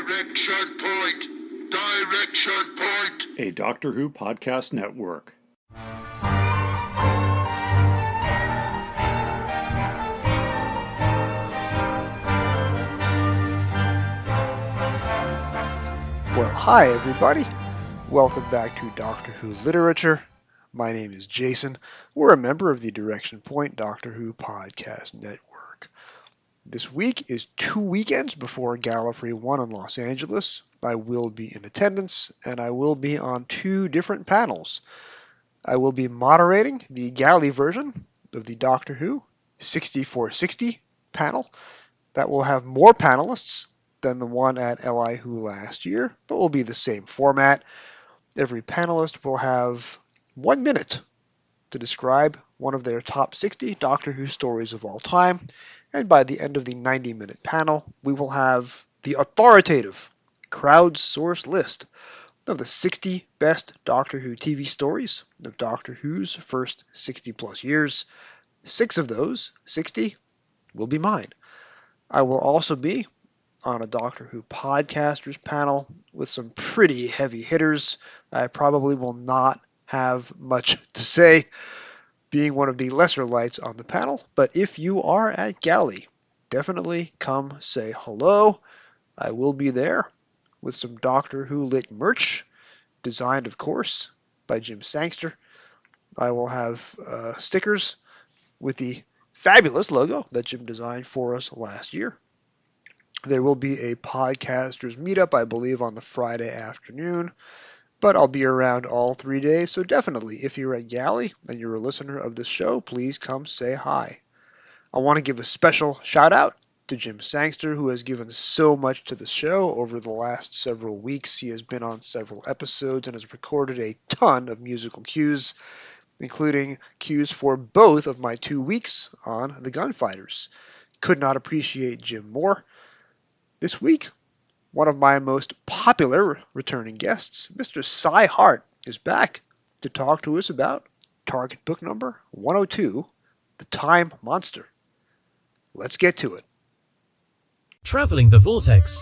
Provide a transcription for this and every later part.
Direction Point! Direction Point! A Doctor Who podcast network. Well, hi everybody. Welcome back to Doctor Who Literature. My name is Jason. We're a member of the Direction Point Doctor Who podcast network. This week is 2 weekends before Gallifrey 1 in Los Angeles. I will be in attendance, and I will be on 2 different panels. I will be moderating the galley version of the Doctor Who 6460 panel. That will have more panelists than the one at LI Who last year, but will be the same format. Every panelist will have 1 minute to describe one of their top 60 Doctor Who stories of all time, and by the end of the 90-minute panel, we will have the authoritative, crowdsourced list of the 60 best Doctor Who TV stories of Doctor Who's first 60-plus years. 6 of those 60 will be mine. I will also be on a Doctor Who podcasters panel with some pretty heavy hitters. I probably will not have much to say, being one of the lesser lights on the panel, but if you are at Galley, definitely come say hello. I will be there with some Doctor Who lit merch, designed, of course, by Jim Sangster. I will have stickers with the fabulous logo that Jim designed for us last year. There will be a podcasters meetup, I believe, on the Friday afternoon, but I'll be around all 3 days, so definitely, if you're at Galley and you're a listener of the show, please come say hi. I want to give a special shout-out to Jim Sangster, who has given so much to the show over the last several weeks. He has been on several episodes and has recorded a ton of musical cues, including cues for both of my 2 weeks on the Gunfighters. Could not appreciate Jim more. This week, one of my most popular returning guests, Mr. Cy Hart, is back to talk to us about Target book number 102, The Time Monster. Let's get to it. Traveling the Vortex.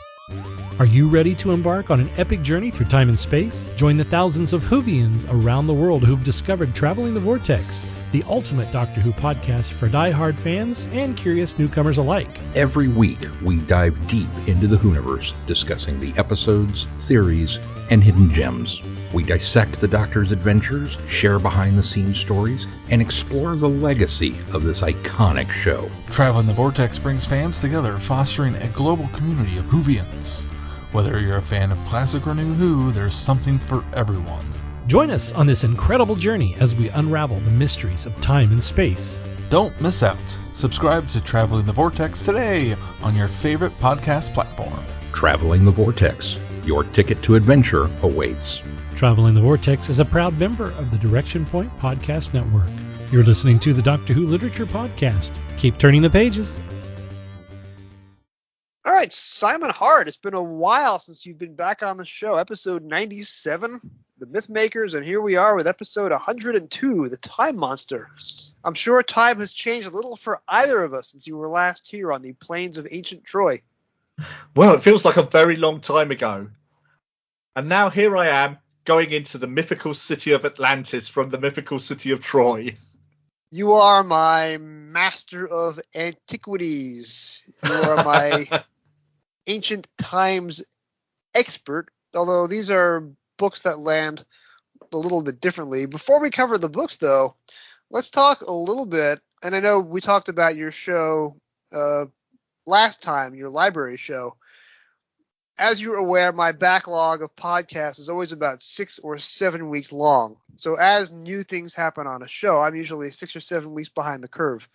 Are you ready to embark on an epic journey through time and space? Join the thousands of Whovians around the world who've discovered Traveling the Vortex, the ultimate Doctor Who podcast for die-hard fans and curious newcomers alike. Every week, we dive deep into the Whoniverse, discussing the episodes, theories, and hidden gems. We dissect the Doctor's adventures, share behind-the-scenes stories, and explore the legacy of this iconic show. Traveling the Vortex brings fans together, fostering a global community of Whovians. Whether you're a fan of classic or new Who, there's something for everyone. Join us on this incredible journey as we unravel the mysteries of time and space. Don't miss out. Subscribe to Traveling the Vortex today on your favorite podcast platform. Traveling the Vortex. Your ticket to adventure awaits. Traveling the Vortex is a proud member of the Direction Point Podcast Network. You're listening to the Doctor Who Literature Podcast. Keep turning the pages. All right, Simon Hart, it's been a while since you've been back on the show. Episode 97, The Mythmakers, and here we are with episode 102, The Time Monster. I'm sure time has changed a little for either of us since you were last here on the plains of ancient Troy. Well, it feels like a very long time ago. And now here I am, going into the mythical city of Atlantis from the mythical city of Troy. You are my master of antiquities. You are my ancient times expert, although these are books that land a little bit differently. Before we cover the books, though, let's talk a little bit, and I know we talked about your show last time, your library show. As you're aware, my backlog of podcasts is always about 6 or 7 weeks long. So as new things happen on a show, I'm usually 6 or 7 weeks behind the curve.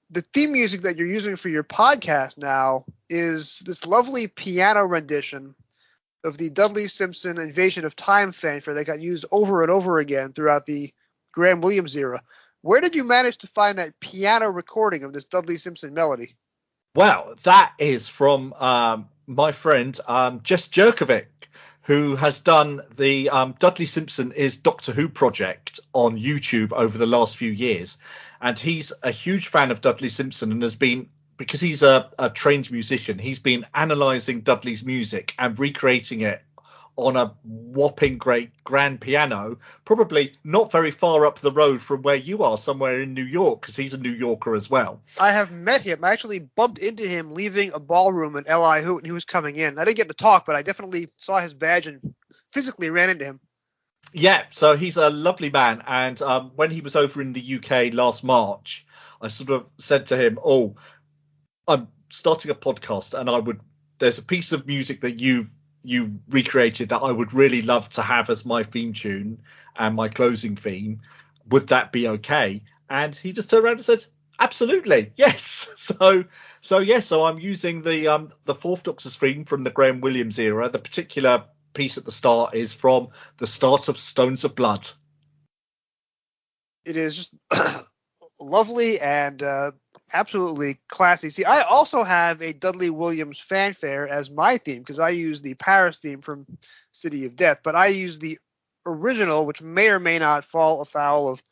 The theme music that you're using for your podcast now is this lovely piano rendition of the Dudley Simpson Invasion of Time fanfare that got used over and over again throughout the Graham Williams era. Where did you manage to find that piano recording of this Dudley Simpson melody? Well, that is from my friend Jess Jerkovic, who has done the Dudley Simpson is Doctor Who project on YouTube over the last few years. And he's a huge fan of Dudley Simpson and has been because he's a trained musician, he's been analysing Dudley's music and recreating it on a whopping great grand piano, probably not very far up the road from where you are, somewhere in New York, because he's a New Yorker as well. I have met him. I actually bumped into him leaving a ballroom in L.I. Hoot, and he was coming in. I didn't get to talk, but I definitely saw his badge and physically ran into him. Yeah, so he's a lovely man. And when he was over in the UK last March, I sort of said to him, I'm starting a podcast, and there's a piece of music that you've recreated that I would really love to have as my theme tune and my closing theme. Would that be okay? And he just turned around and said, absolutely, yes. So I'm using the Fourth Doctor's theme from the Graham Williams era. The particular piece at the start is from the start of Stones of Blood. It is just lovely and absolutely classy. See, I also have a Dudley Williams fanfare as my theme because I use the Paris theme from City of Death, but I use the original, which may or may not fall afoul of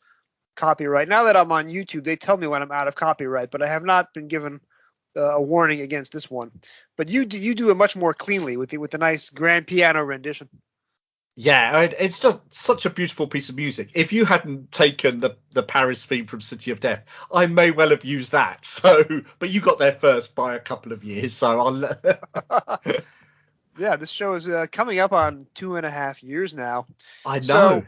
copyright. Now that I'm on YouTube, they tell me when I'm out of copyright, but I have not been given a warning against this one. But you do it much more cleanly with a nice grand piano rendition. Yeah, it's just such a beautiful piece of music. If you hadn't taken the Paris theme from City of Death, I may well have used that. So, but you got there first by a couple of years, so I'll. Yeah, this show is coming up on 2.5 years now. I know. So,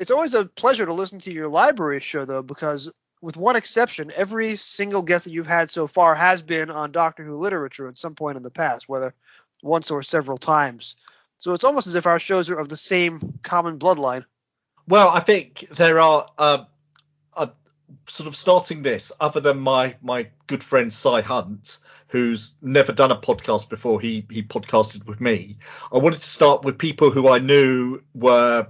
it's always a pleasure to listen to your library show, though, because with one exception, every single guest that you've had so far has been on Doctor Who literature at some point in the past, whether once or several times. So it's almost as if our shows are of the same common bloodline. Well, I think there are sort of starting this, other than my good friend Cy Hunt, who's never done a podcast before he podcasted with me. I wanted to start with people who I knew were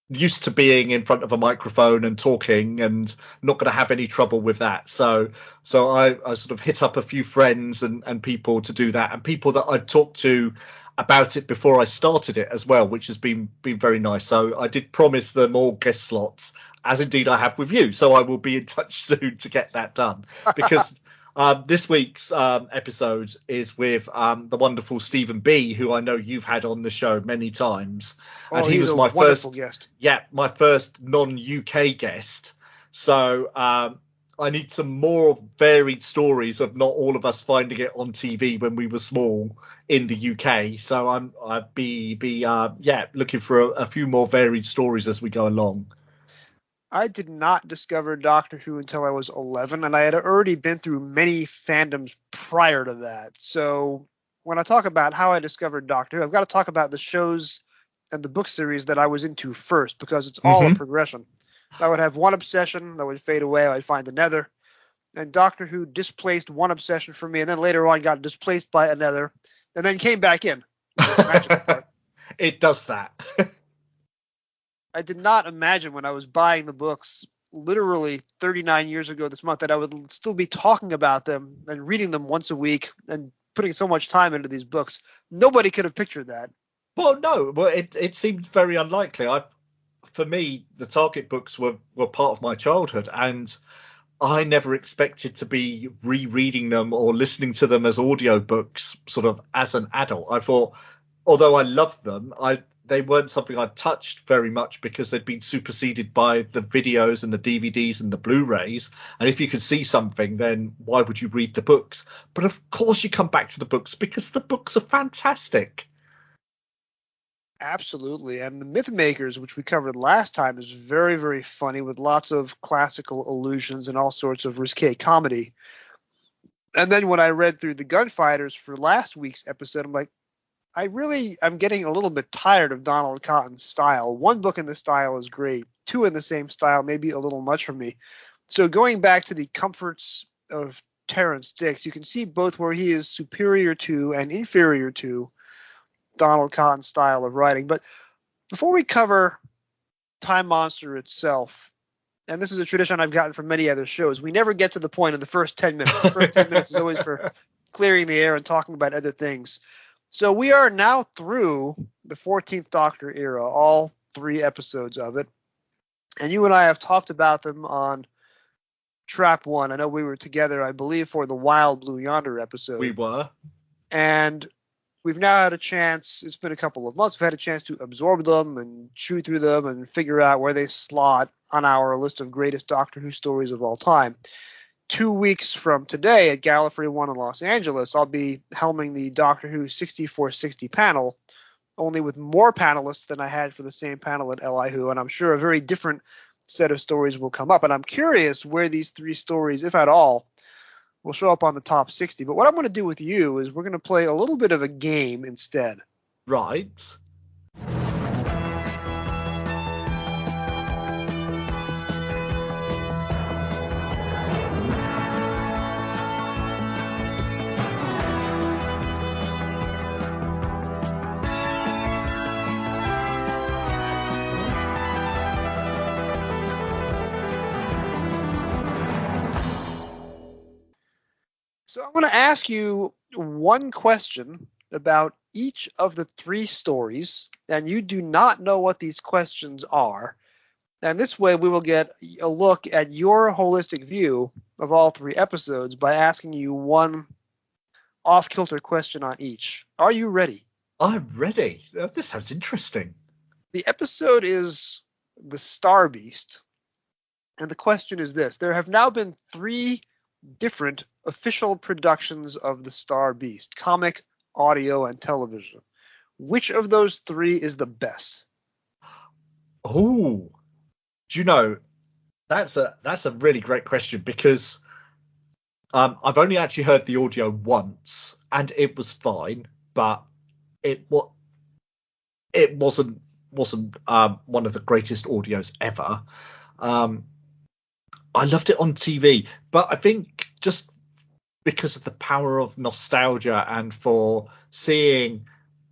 used to being in front of a microphone and talking and not going to have any trouble with that. So I sort of hit up a few friends and people to do that, and people that I'd talked to about it before I started it as well, which has been very nice. So I did promise them all guest slots, as indeed I have with you. So I will be in touch soon to get that done, because this week's episode is with the wonderful Stephen B, who I know you've had on the show many times. And he was my first guest. Yeah, my first non-UK guest. So I need some more varied stories of not all of us finding it on TV when we were small in the UK. So I'd be looking for a few more varied stories as we go along. I did not discover Doctor Who until I was 11, and I had already been through many fandoms prior to that. So when I talk about how I discovered Doctor Who, I've got to talk about the shows and the book series that I was into first, because it's all a progression. I would have one obsession that would fade away. I'd find another. And Doctor Who displaced one obsession for me, and then later on got displaced by another, and then came back in. It does that. I did not imagine when I was buying the books literally 39 years ago this month that I would still be talking about them and reading them once a week and putting so much time into these books. Nobody could have pictured that. Well, no. Well, it seemed very unlikely. For me, the Target books were part of my childhood, and I never expected to be rereading them or listening to them as audiobooks sort of as an adult. I thought, although I loved them, they weren't something I'd touched very much because they'd been superseded by the videos and the DVDs and the Blu-rays. And if you could see something, then why would you read the books? But of course you come back to the books because the books are fantastic. Absolutely. And the Mythmakers, which we covered last time, is very, very funny with lots of classical allusions and all sorts of risque comedy. And then when I read through the Gunfighters for last week's episode, I'm like, I'm getting a little bit tired of Donald Cotton's style. One book in the style is great. Two in the same style, maybe a little much for me. So going back to the comforts of Terrance Dicks, you can see both where he is superior to and inferior to Donald Cotton's style of writing. But before we cover Time Monster itself, and this is a tradition I've gotten from many other shows, we never get to the point in the first 10 minutes. The first 10 minutes is always for clearing the air and talking about other things. So we are now through the 14th Doctor era, all 3 episodes of it. And you and I have talked about them on Trap 1. I know we were together, I believe, for the Wild Blue Yonder episode. We were. And we've now had a chance, it's been a couple of months, we've had a chance to absorb them and chew through them and figure out where they slot on our list of greatest Doctor Who stories of all time. 2 weeks from today at Gallifrey 1 in Los Angeles, I'll be helming the Doctor Who 6460 panel, only with more panelists than I had for the same panel at LI Who, and I'm sure a very different set of stories will come up. And I'm curious where these 3 stories, if at all, will show up on the top 60. But what I'm going to do with you is we're going to play a little bit of a game instead. Right. So I'm going to ask you one question about each of the 3 stories, and you do not know what these questions are. And this way we will get a look at your holistic view of all 3 episodes by asking you one off-kilter question on each. Are you ready? I'm ready. This sounds interesting. The episode is The Star Beast, and the question is this. There have now been 3 different official productions of The Star Beast, comic, audio, and television. Which of those 3 is the best? Oh, do you know, that's a really great question, because I've only actually heard the audio once and it was fine, but it wasn't one of the greatest audios ever. I loved it on TV, but I think just because of the power of nostalgia and for seeing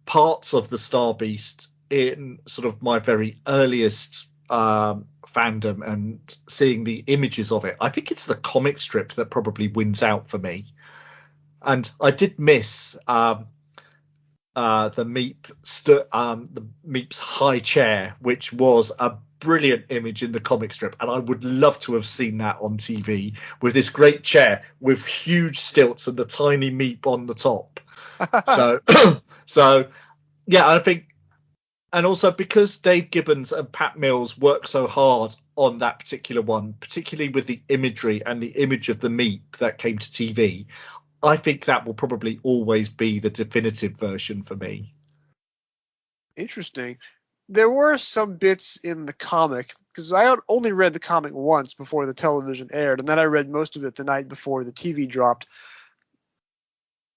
parts of the Star Beast in sort of my very earliest fandom and seeing the images of it, I think it's the comic strip that probably wins out for me. And I did miss the Meep's high chair, which was a brilliant image in the comic strip, and I would love to have seen that on TV with this great chair with huge stilts and the tiny Meep on the top. So yeah, I think, and also because Dave Gibbons and Pat Mills worked so hard on that particular one, particularly with the imagery and the image of the Meep that came to TV, I think that will probably always be the definitive version for me. Interesting. There were some bits in the comic, because I only read the comic once before the television aired, and then I read most of it the night before the TV dropped.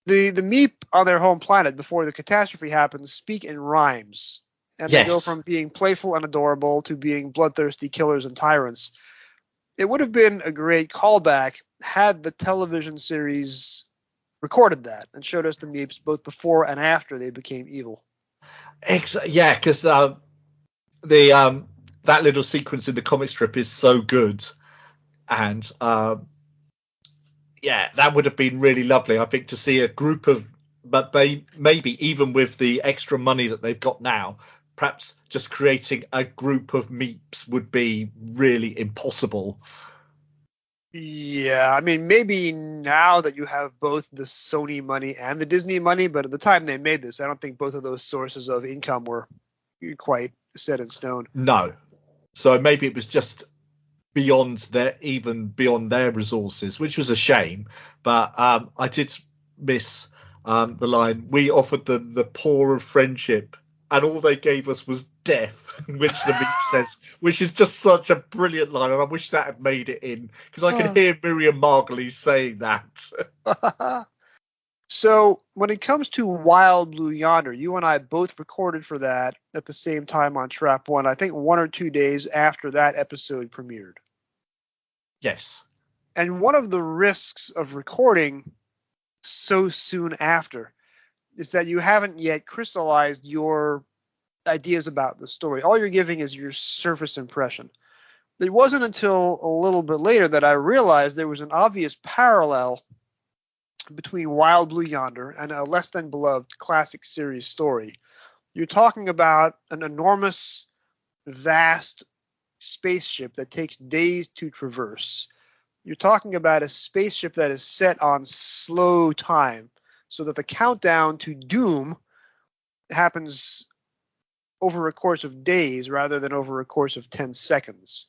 The Meep on their home planet before the catastrophe happens speak in rhymes, and yes. They go from being playful and adorable to being bloodthirsty killers and tyrants. It would have been a great callback had the television series recorded that and showed us the Meeps both before and after they became evil. Yeah, because that little sequence in the comic strip is so good, and yeah, that would have been really lovely, I think, to see a group of, but maybe even with the extra money that they've got now, perhaps just creating a group of Meeps would be really impossible. Yeah, I mean, maybe now that you have both the Sony money and the Disney money, but at the time they made this, I don't think both of those sources of income were quite set in stone. No. So maybe it was just beyond their resources, which was a shame. But I did miss the line, "We offered them the poor of friendship, and all they gave us was death," which the Meep says, which is just such a brilliant line, and I wish that had made it in, because I could hear Miriam Margolyes saying that. So when it comes to Wild Blue Yonder, you and I both recorded for that at the same time on Trap 1, I think 1 or 2 days after that episode premiered. Yes. And one of the risks of recording so soon after is that you haven't yet crystallized your ideas about the story. All you're giving is your surface impression. It wasn't until a little bit later that I realized there was an obvious parallel between Wild Blue Yonder and a less than beloved classic series story. You're talking about an enormous, vast spaceship that takes days to traverse. You're talking about a spaceship that is set on slow time, so that the countdown to doom happens over a course of days rather than over a course of 10 seconds.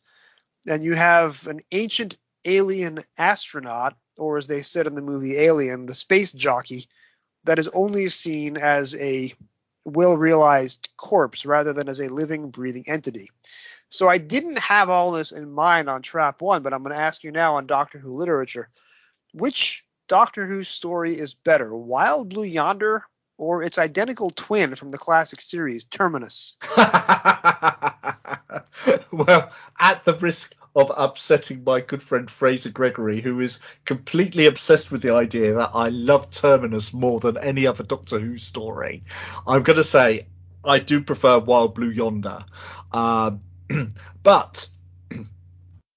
And you have an ancient alien astronaut, or as they said in the movie Alien, the space jockey, that is only seen as a well-realized corpse rather than as a living, breathing entity. So I didn't have all this in mind on Trap 1, but I'm going to ask you now on Doctor Who literature. Which Doctor Who story is better, Wild Blue Yonder or its identical twin from the classic series, Terminus? Well, at the risk of upsetting my good friend Fraser Gregory, who is completely obsessed with the idea that I love Terminus more than any other Doctor Who story, I'm going to say I do prefer Wild Blue Yonder. But it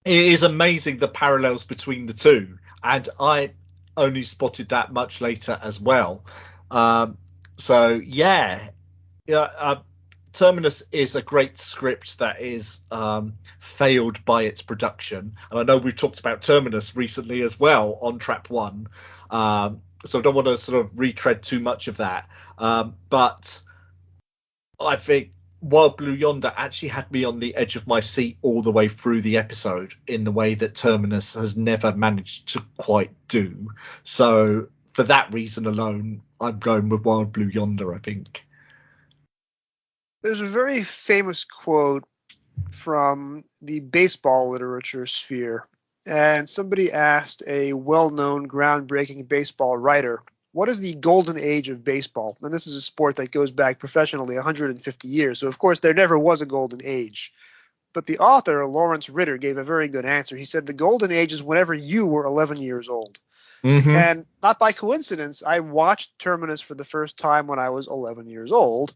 is amazing the parallels between the two, and I only spotted that much later as well. Terminus is a great script that is failed by its production, and I know we've talked about Terminus recently as well on Trap 1, so I don't want to sort of retread too much of that, but I think Wild Blue Yonder actually had me on the edge of my seat all the way through the episode in the way that Terminus has never managed to quite do. So for that reason alone, I'm going with Wild Blue Yonder, I think. There's a very famous quote from the baseball literature sphere, and somebody asked a well-known, groundbreaking baseball writer, what is the golden age of baseball? And this is a sport that goes back professionally 150 years, so of course there never was a golden age. But the author, Lawrence Ritter, gave a very good answer. He said the golden age is whenever you were 11 years old. Mm-hmm. And not by coincidence, I watched Terminus for the first time when I was 11 years old.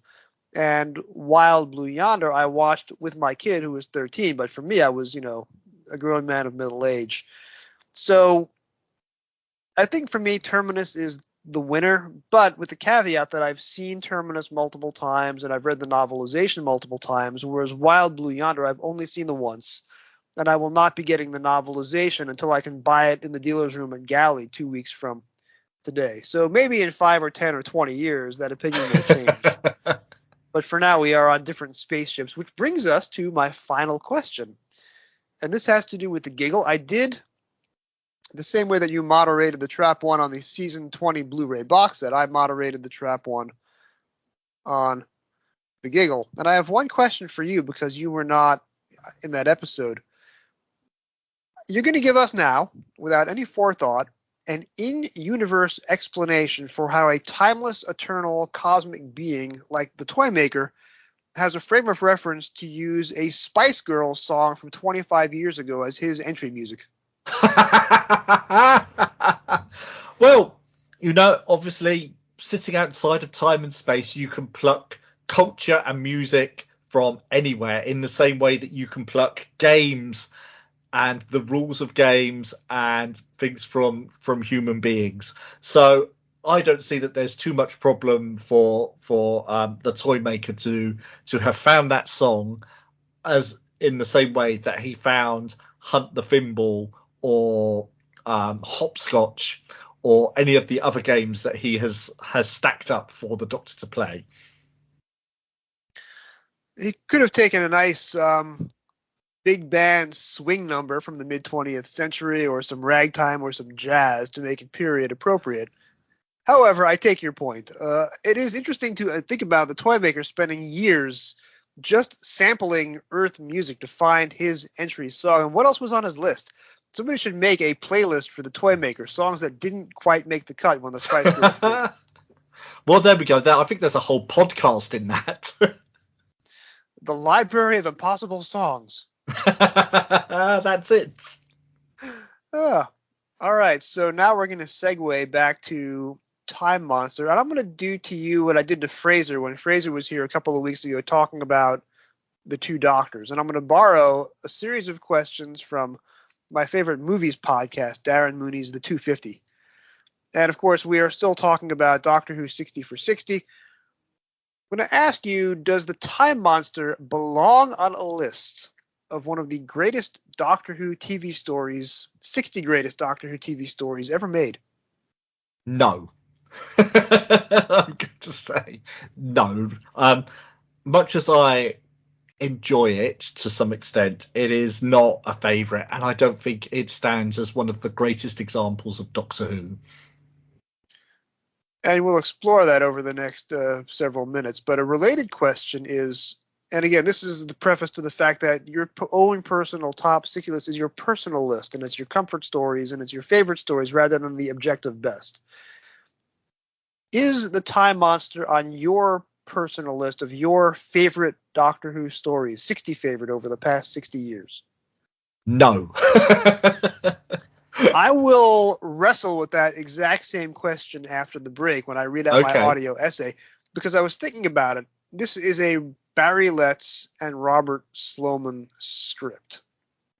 And Wild Blue Yonder, I watched with my kid who was 13. But for me, I was, a grown man of middle age. So I think for me, Terminus is the winner, but with the caveat that I've seen Terminus multiple times and I've read the novelization multiple times, whereas Wild Blue Yonder I've only seen the once, and I will not be getting the novelization until I can buy it in the dealer's room at Galley 2 weeks from today. So maybe in 5 or 10 or 20 years that opinion will change. But for now we are on different spaceships, which brings us to my final question. And this has to do with the giggle. I did the same way that you moderated the Trap 1 on the Season 20 Blu-ray box set, I moderated the Trap 1 on the Giggle. And I have one question for you because you were not in that episode. You're going to give us now, without any forethought, an in-universe explanation for how a timeless, eternal, cosmic being like the Toymaker has a frame of reference to use a Spice Girls song from 25 years ago as his entry music. Well, obviously sitting outside of time and space, you can pluck culture and music from anywhere in the same way that you can pluck games and the rules of games and things from human beings. So I don't see that there's too much problem for the Toymaker to have found that song as in the same way that he found Hunt the Thimble or Hopscotch or any of the other games that he has stacked up for the Doctor to play. He could have taken a nice big band swing number from the mid-20th century or some ragtime or some jazz to make it period appropriate. However, I take your point. It is interesting to think about the Toymaker spending years just sampling Earth music to find his entry song. And what else was on his list? Somebody should make a playlist for the Toymaker, songs that didn't quite make the cut when the Spice Girls did. Well, there we go. I think there's a whole podcast in that. The Library of Impossible Songs. That's it. All right, so now we're going to segue back to Time Monster. And I'm going to do to you what I did to Fraser when Fraser was here a couple of weeks ago talking about the two Doctors. And I'm going to borrow a series of questions from my favorite movies podcast, Darren Mooney's The 250. And, of course, we are still talking about Doctor Who 60 for 60. I'm going to ask you, does the Time Monster belong on a list of one of the greatest Doctor Who TV stories, 60 greatest Doctor Who TV stories ever made? No. I'm going to say no. Much as I enjoy it to some extent, it is not a favourite, and I don't think it stands as one of the greatest examples of Doctor Who. And we'll explore that over the next several minutes. But a related question is, and again, this is the preface to the fact that your own personal top 60 list is your personal list, and it's your comfort stories, and it's your favorite stories rather than the objective best. Is the Time Monster on your personal list of your favorite Doctor Who stories, 60 favorite over the past 60 years? No. I will wrestle with that exact same question after the break when I read out my audio essay, because I was thinking about it. This is a Barry Letts and Robert Sloman script.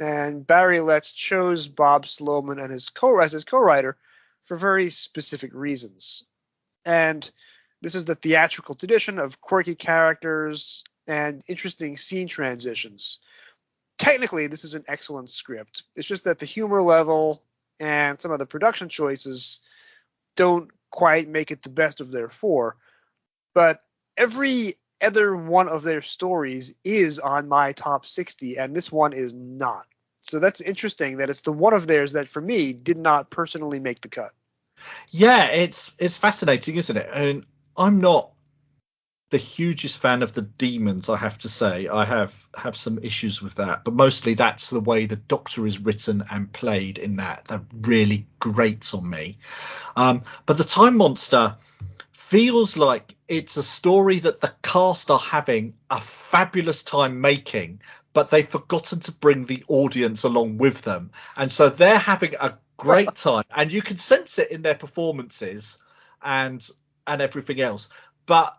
And Barry Letts chose Bob Sloman and as his co-writer for very specific reasons. And this is the theatrical tradition of quirky characters and interesting scene transitions. Technically, this is an excellent script. It's just that the humor level and some of the production choices don't quite make it the best of their four. But every other one of their stories is on my top 60, and this one is not. So that's interesting that it's the one of theirs that, for me, did not personally make the cut. Yeah, it's fascinating, isn't it? I mean, I'm not the hugest fan of the demons, I have to say. I have some issues with that, but mostly that's the way the Doctor is written and played in that really grates on me. But the Time Monster feels like it's a story that the cast are having a fabulous time making, but they've forgotten to bring the audience along with them, and so they're having a great time, and you can sense it in their performances and everything else. But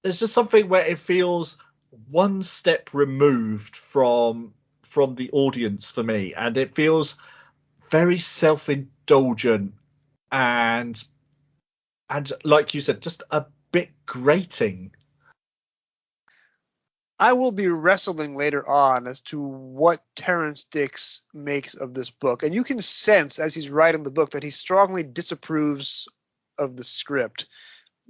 there's just something where it feels one step removed from the audience for me, and it feels very self-indulgent and like you said, just a bit grating. I will be wrestling later on as to what Terrance Dicks makes of this book. And you can sense as he's writing the book that he strongly disapproves of the script.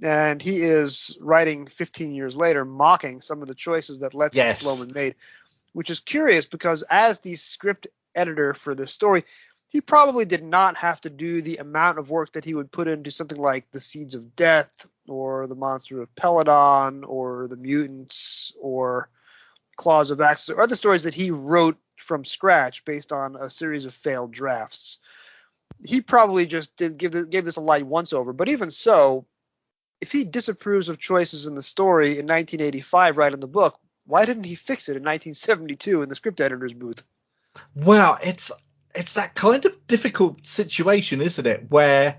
And he is writing 15 years later, mocking some of the choices that Letts and Sloman made, which is curious because as the script editor for this story, he probably did not have to do the amount of work that he would put into something like The Seeds of Death or The Monster of Peladon or The Mutants or Claws of Axis or other stories that he wrote from scratch based on a series of failed drafts. He probably just gave this a light once over. But even so, if he disapproves of choices in the story in 1985 writing the book, why didn't he fix it in 1972 in the script editor's booth? Well, it's that kind of difficult situation, isn't it, where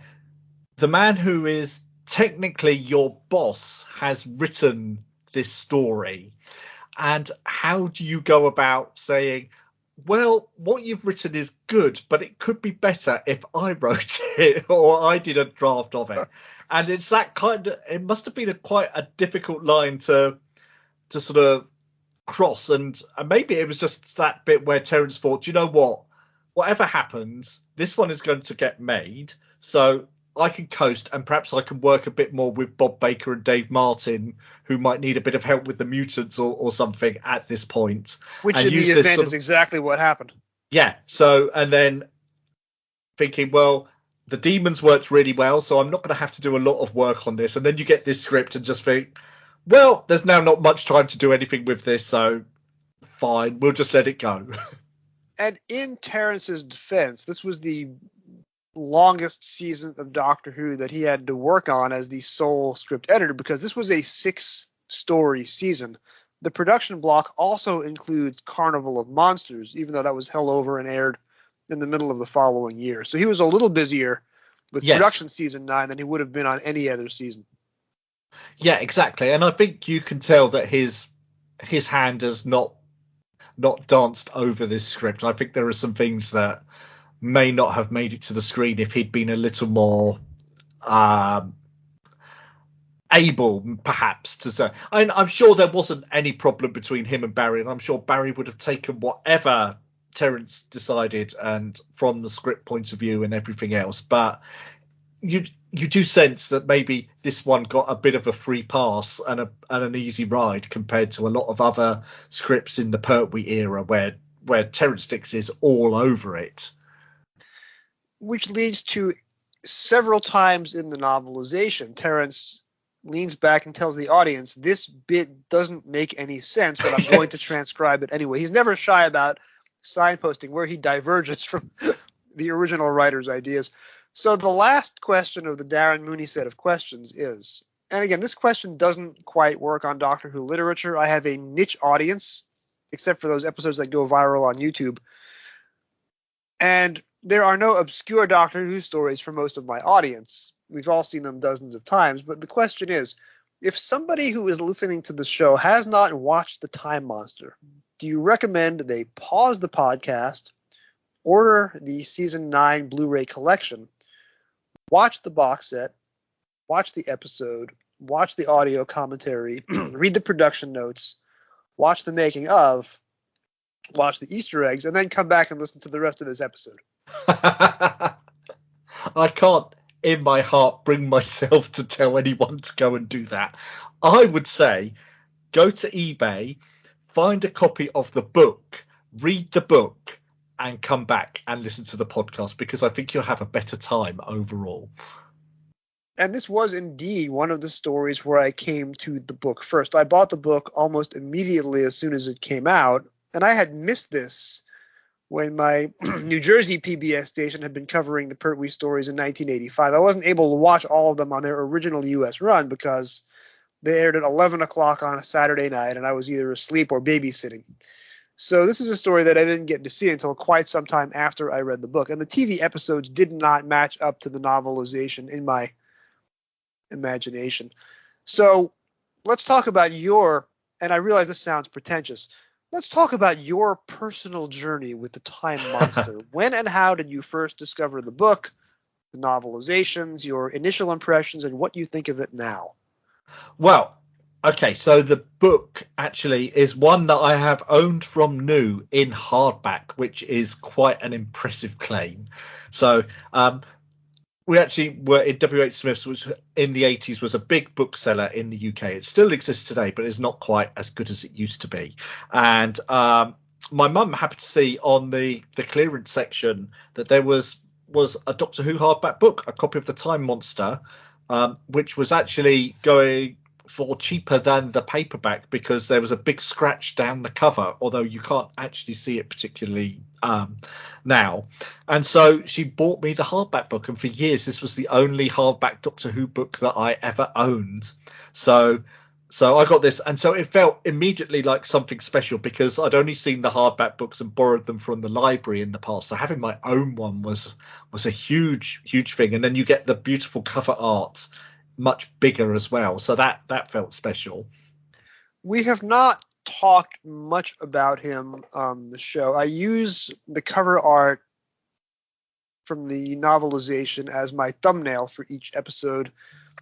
the man who is technically your boss has written this story, and how do you go about saying, well, what you've written is good, but it could be better if I wrote it or I did a draft of it. And it's that kind of, it must have been quite a difficult line to sort of cross, and maybe it was just that bit where Terrance thought, you know what, whatever happens, this one is going to get made, so I can coast, and perhaps I can work a bit more with Bob Baker and Dave Martin, who might need a bit of help with the mutants or something at this point. Which in the event is exactly what happened. Yeah, so, and then thinking, well, the demons worked really well, so I'm not going to have to do a lot of work on this. And then you get this script and just think, well, there's now not much time to do anything with this, so fine, we'll just let it go. And in Terrance's defense, this was the longest season of Doctor Who that he had to work on as the sole script editor, because this was a 6-story season. The production block also includes Carnival of Monsters, even though that was held over and aired in the middle of the following year. So he was a little busier with production season 9 than he would have been on any other season. Yeah, exactly. And I think you can tell that his hand has not danced over this script. I think there are some things that may not have made it to the screen if he'd been a little more able, perhaps, to say. I'm sure there wasn't any problem between him and Barry, and I'm sure Barry would have taken whatever Terrance decided, and from the script point of view and everything else. But you do sense that maybe this one got a bit of a free pass and an easy ride compared to a lot of other scripts in the Pertwee era where Terrance Dicks is all over it. Which leads to several times in the novelization, Terrance leans back and tells the audience, this bit doesn't make any sense, but I'm going to transcribe it anyway. He's never shy about signposting where he diverges from the original writer's ideas. So the last question of the Darren Mooney set of questions is, and again, this question doesn't quite work on Doctor Who literature. I have a niche audience, except for those episodes that go viral on YouTube. And there are no obscure Doctor Who stories for most of my audience. We've all seen them dozens of times. But the question is, if somebody who is listening to the show has not watched The Time Monster, do you recommend they pause the podcast, order the Season 9 Blu-ray collection, watch the box set, watch the episode, watch the audio commentary, read the production notes, watch the making of, watch the Easter eggs, and then come back and listen to the rest of this episode? I can't, in my heart, bring myself to tell anyone to go and do that. I would say go to eBay, find a copy of the book, read the book, and come back and listen to the podcast, because I think you'll have a better time overall. And this was indeed one of the stories where I came to the book first. I bought the book almost immediately as soon as it came out, and I had missed this when my New Jersey PBS station had been covering the Pertwee stories in 1985. I wasn't able to watch all of them on their original U.S. run because they aired at 11 o'clock on a Saturday night, and I was either asleep or babysitting. So this is a story that I didn't get to see until quite some time after I read the book. And the TV episodes did not match up to the novelization in my imagination. So let's talk about and I realize this sounds pretentious, let's talk about your personal journey with The Time Monster. When and how did you first discover the book, the novelizations, your initial impressions, and what you think of it now? Well, okay, so the book actually is one that I have owned from new in hardback, which is quite an impressive claim. So we actually were in W.H. Smith's, which in the 80s was a big bookseller in the UK. It still exists today, but it's not quite as good as it used to be. And my mum happened to see on the clearance section that there was a Doctor Who hardback book, a copy of The Time Monster, which was actually going for cheaper than the paperback because there was a big scratch down the cover, although you can't actually see it particularly now. And so she bought me the hardback book, and for years this was the only hardback Doctor Who book that I ever owned. So I got this, and so it felt immediately like something special because I'd only seen the hardback books and borrowed them from the library in the past. So having my own one was a huge thing. And then you get the beautiful cover art, much bigger as well, so that felt special. We have not talked much about him on the show. I use the cover art from the novelization as my thumbnail for each episode,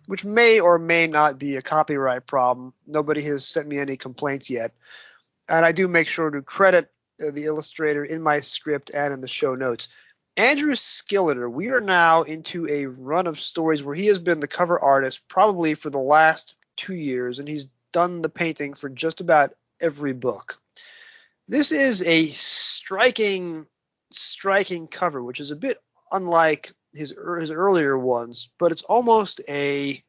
which may or may not be a copyright problem. Nobody has sent me any complaints yet, and I do make sure to credit the illustrator in my script and in the show notes. Andrew Skilleter, we are now into a run of stories where he has been the cover artist probably for the last 2 years, and he's done the painting for just about every book. This is a striking cover, which is a bit unlike his earlier ones, but it's almost I'm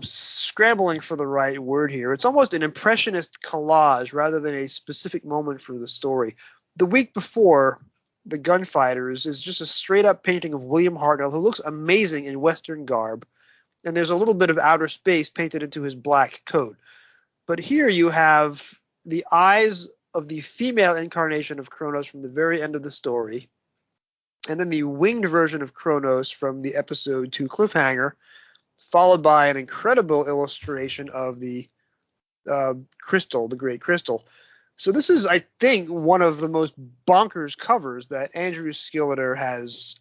scrambling for the right word here. It's almost an impressionist collage rather than a specific moment for the story. The week before, the Gunfighters is just a straight-up painting of William Hartnell, who looks amazing in Western garb, and there's a little bit of outer space painted into his black coat. But here you have the eyes of the female incarnation of Kronos from the very end of the story, and then the winged version of Kronos from the episode 2 cliffhanger, followed by an incredible illustration of the crystal, the Great Crystal. So this is, I think, one of the most bonkers covers that Andrew Skilleter has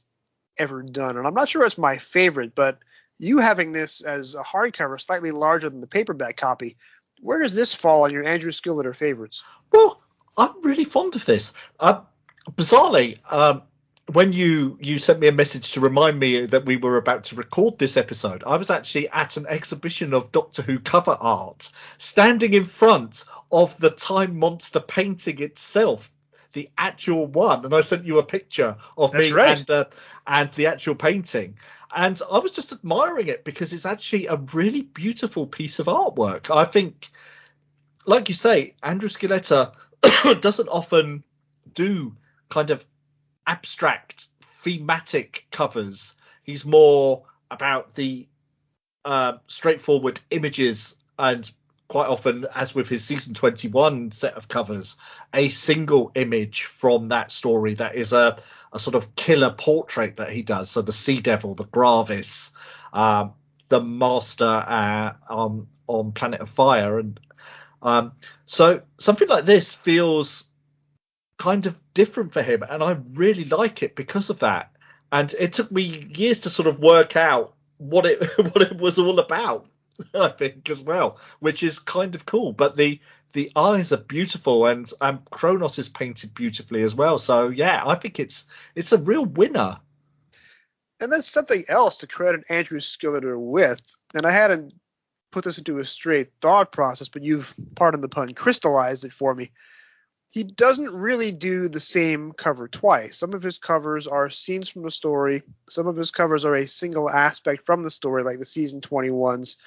ever done. And I'm not sure it's my favorite, but You having this as a hardcover, slightly larger than the paperback copy, where does this fall on your Andrew Skilleter favorites? Well, I'm really fond of this. Bizarrely, when you sent me a message to remind me that we were about to record this episode, I was actually at an exhibition of Doctor Who cover art, standing in front of the Time Monster painting itself, the actual one. And I sent you a picture of That's me right. and the actual painting. And I was just admiring it because it's actually a really beautiful piece of artwork. I think, like you say, Andrew Skilleter doesn't often do kind of abstract thematic covers. He's more about the straightforward images, and quite often, as with his season 21 set of covers, a single image from that story that is a sort of killer portrait that he does. So the Sea Devil, the Gravis, the Master on Planet of Fire, and so something like this feels kind of different for him, and I really like it because of that. And it took me years to sort of work out what it was all about, I think, as well, which is kind of cool. But the eyes are beautiful, and Kronos is painted beautifully as well. So yeah, I think it's a real winner. And that's something else to credit Andrew Skilleter with. And I hadn't put this into a straight thought process, but you've, pardon the pun, crystallized it for me. He doesn't really do the same cover twice. Some of his covers are scenes from the story. Some of his covers are a single aspect from the story, like the season 21s.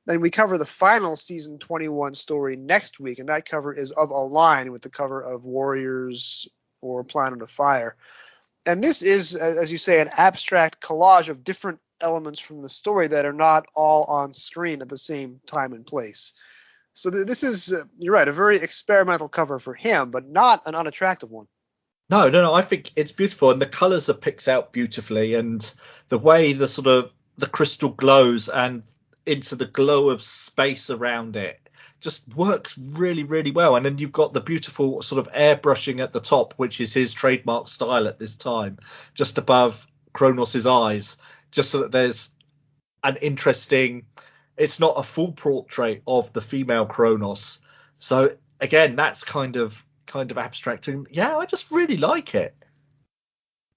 Then we cover the final season 21 story next week, and that cover is of a line with the cover of Warriors or Planet of Fire. And this is, as you say, an abstract collage of different elements from the story that are not all on screen at the same time and place. So this is, you're right, a very experimental cover for him, but not an unattractive one. No, I think it's beautiful, and the colours are picked out beautifully, and the way the sort of the crystal glows and into the glow of space around it just works really, really well. And then you've got the beautiful sort of airbrushing at the top, which is his trademark style at this time, just above Kronos's eyes, just so that there's an interesting, it's not a full portrait of the female Kronos. So again, that's kind of abstract, and yeah, I just really like it.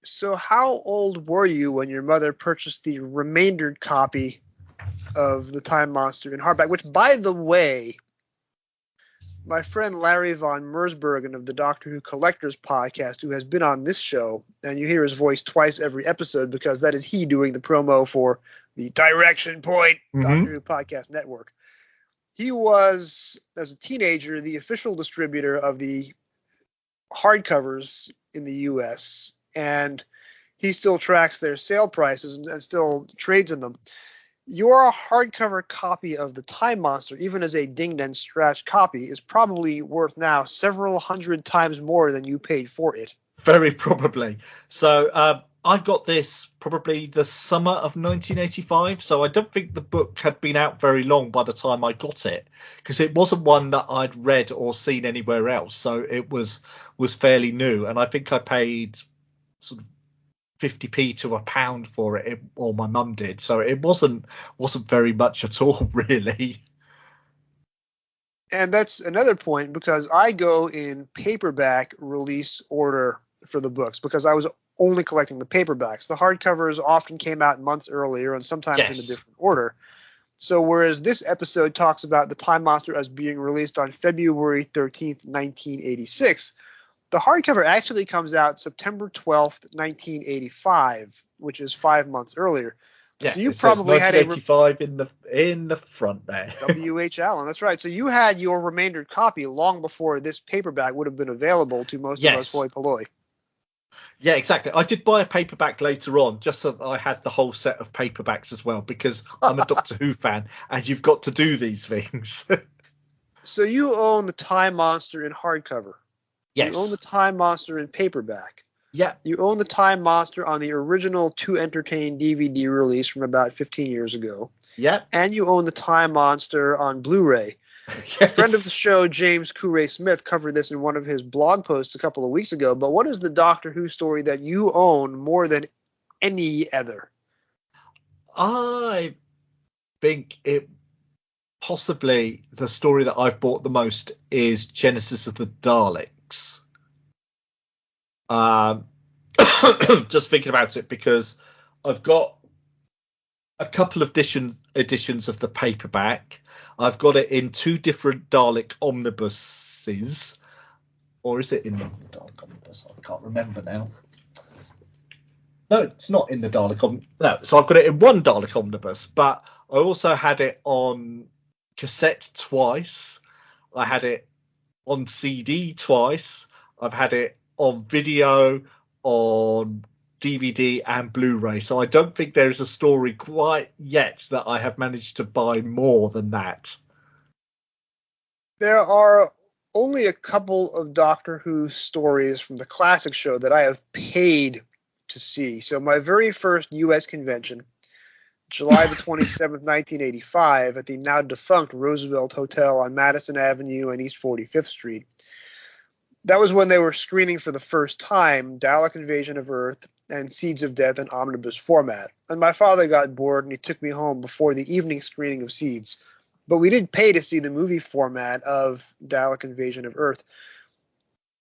So how old were you when your mother purchased the remaindered copy of the Time Monster in hardback, which, by the way, my friend Larry von Mersbergen of the Doctor Who Collectors podcast, who has been on this show, and you hear his voice twice every episode because that is he doing the promo for the Direction Point Doctor Who Podcast Network. He was, as a teenager, the official distributor of the hardcovers in the U.S., and he still tracks their sale prices and still trades in them. Your hardcover copy of the Time Monster, even as a dinged and scratched copy, is probably worth now several hundred times more than you paid for it. Very probably. So I got this probably the summer of 1985, so I don't think the book had been out very long by the time I got it, because it wasn't one that I'd read or seen anywhere else, so it was fairly new, and I think I paid sort of 50p to £1 for it, or my mum did, so it wasn't very much at all, really. And that's another point, because I go in paperback release order for the books, because I was only collecting the paperbacks. The hardcovers often came out months earlier and sometimes in a different order. So whereas this episode talks about the Time Monster as being released on February 13th, 1986, the hardcover actually comes out September 12th, 1985, which is 5 months earlier. Yeah, so you probably had 1985 in the front there. W.H. Allen, that's right. So you had your remaindered copy long before this paperback would have been available to most of us hoi polloi. Yeah, exactly. I did buy a paperback later on, just so that I had the whole set of paperbacks as well, because I'm a Doctor Who fan, and you've got to do these things. So you own the Time Monster in hardcover. Yes. You own the Time Monster in paperback. Yeah. You own the Time Monster on the original To Entertain DVD release from about 15 years ago. Yeah. And you own the Time Monster on Blu-ray. Yes. A friend of the show, James Courray Smith, covered this in one of his blog posts a couple of weeks ago. But what is the Doctor Who story that you own more than any other? I think it possibly the story that I've bought the most is Genesis of the Daleks. Just thinking about it, because I've got a couple of editions of the paperback. I've got it in 2 different Dalek omnibuses. Or is it in the Dalek omnibus? I can't remember now. No, it's not in the Dalek omnibus. No, so I've got it in 1 Dalek omnibus, but I also had it on cassette twice. I had it on CD twice. I've had it on video, on DVD and Blu-ray. So I don't think there is a story quite yet that I have managed to buy more than that. There are only a couple of Doctor Who stories from the classic show that I have paid to see. So my very first U.S. convention, July the 27th, 1985, at the now defunct Roosevelt Hotel on Madison Avenue and East 45th Street. That was when they were screening for the first time Dalek Invasion of Earth and Seeds of Death in omnibus format. And my father got bored and he took me home before the evening screening of Seeds. But we did pay to see the movie format of Dalek Invasion of Earth.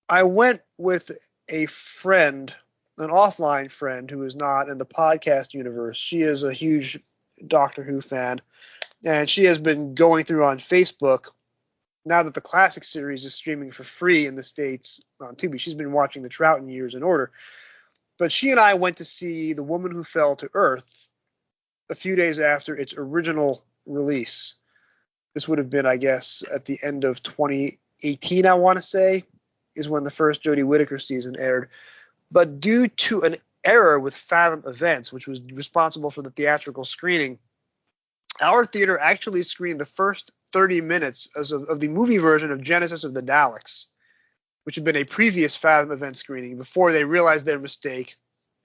I went with a friend, an offline friend who is not in the podcast universe. She is a huge Doctor Who fan, and she has been going through on Facebook now that the classic series is streaming for free in the States on Tubi. She's been watching the Troughton years in order. But she and I went to see The Woman Who Fell to Earth a few days after its original release. This would have been, I guess, at the end of 2018, I want to say, is when the first Jodie Whittaker season aired. But due to an error with Fathom Events, which was responsible for the theatrical screening, our theater actually screened the first 30 minutes of the movie version of Genesis of the Daleks, which had been a previous Fathom Event screening before they realized their mistake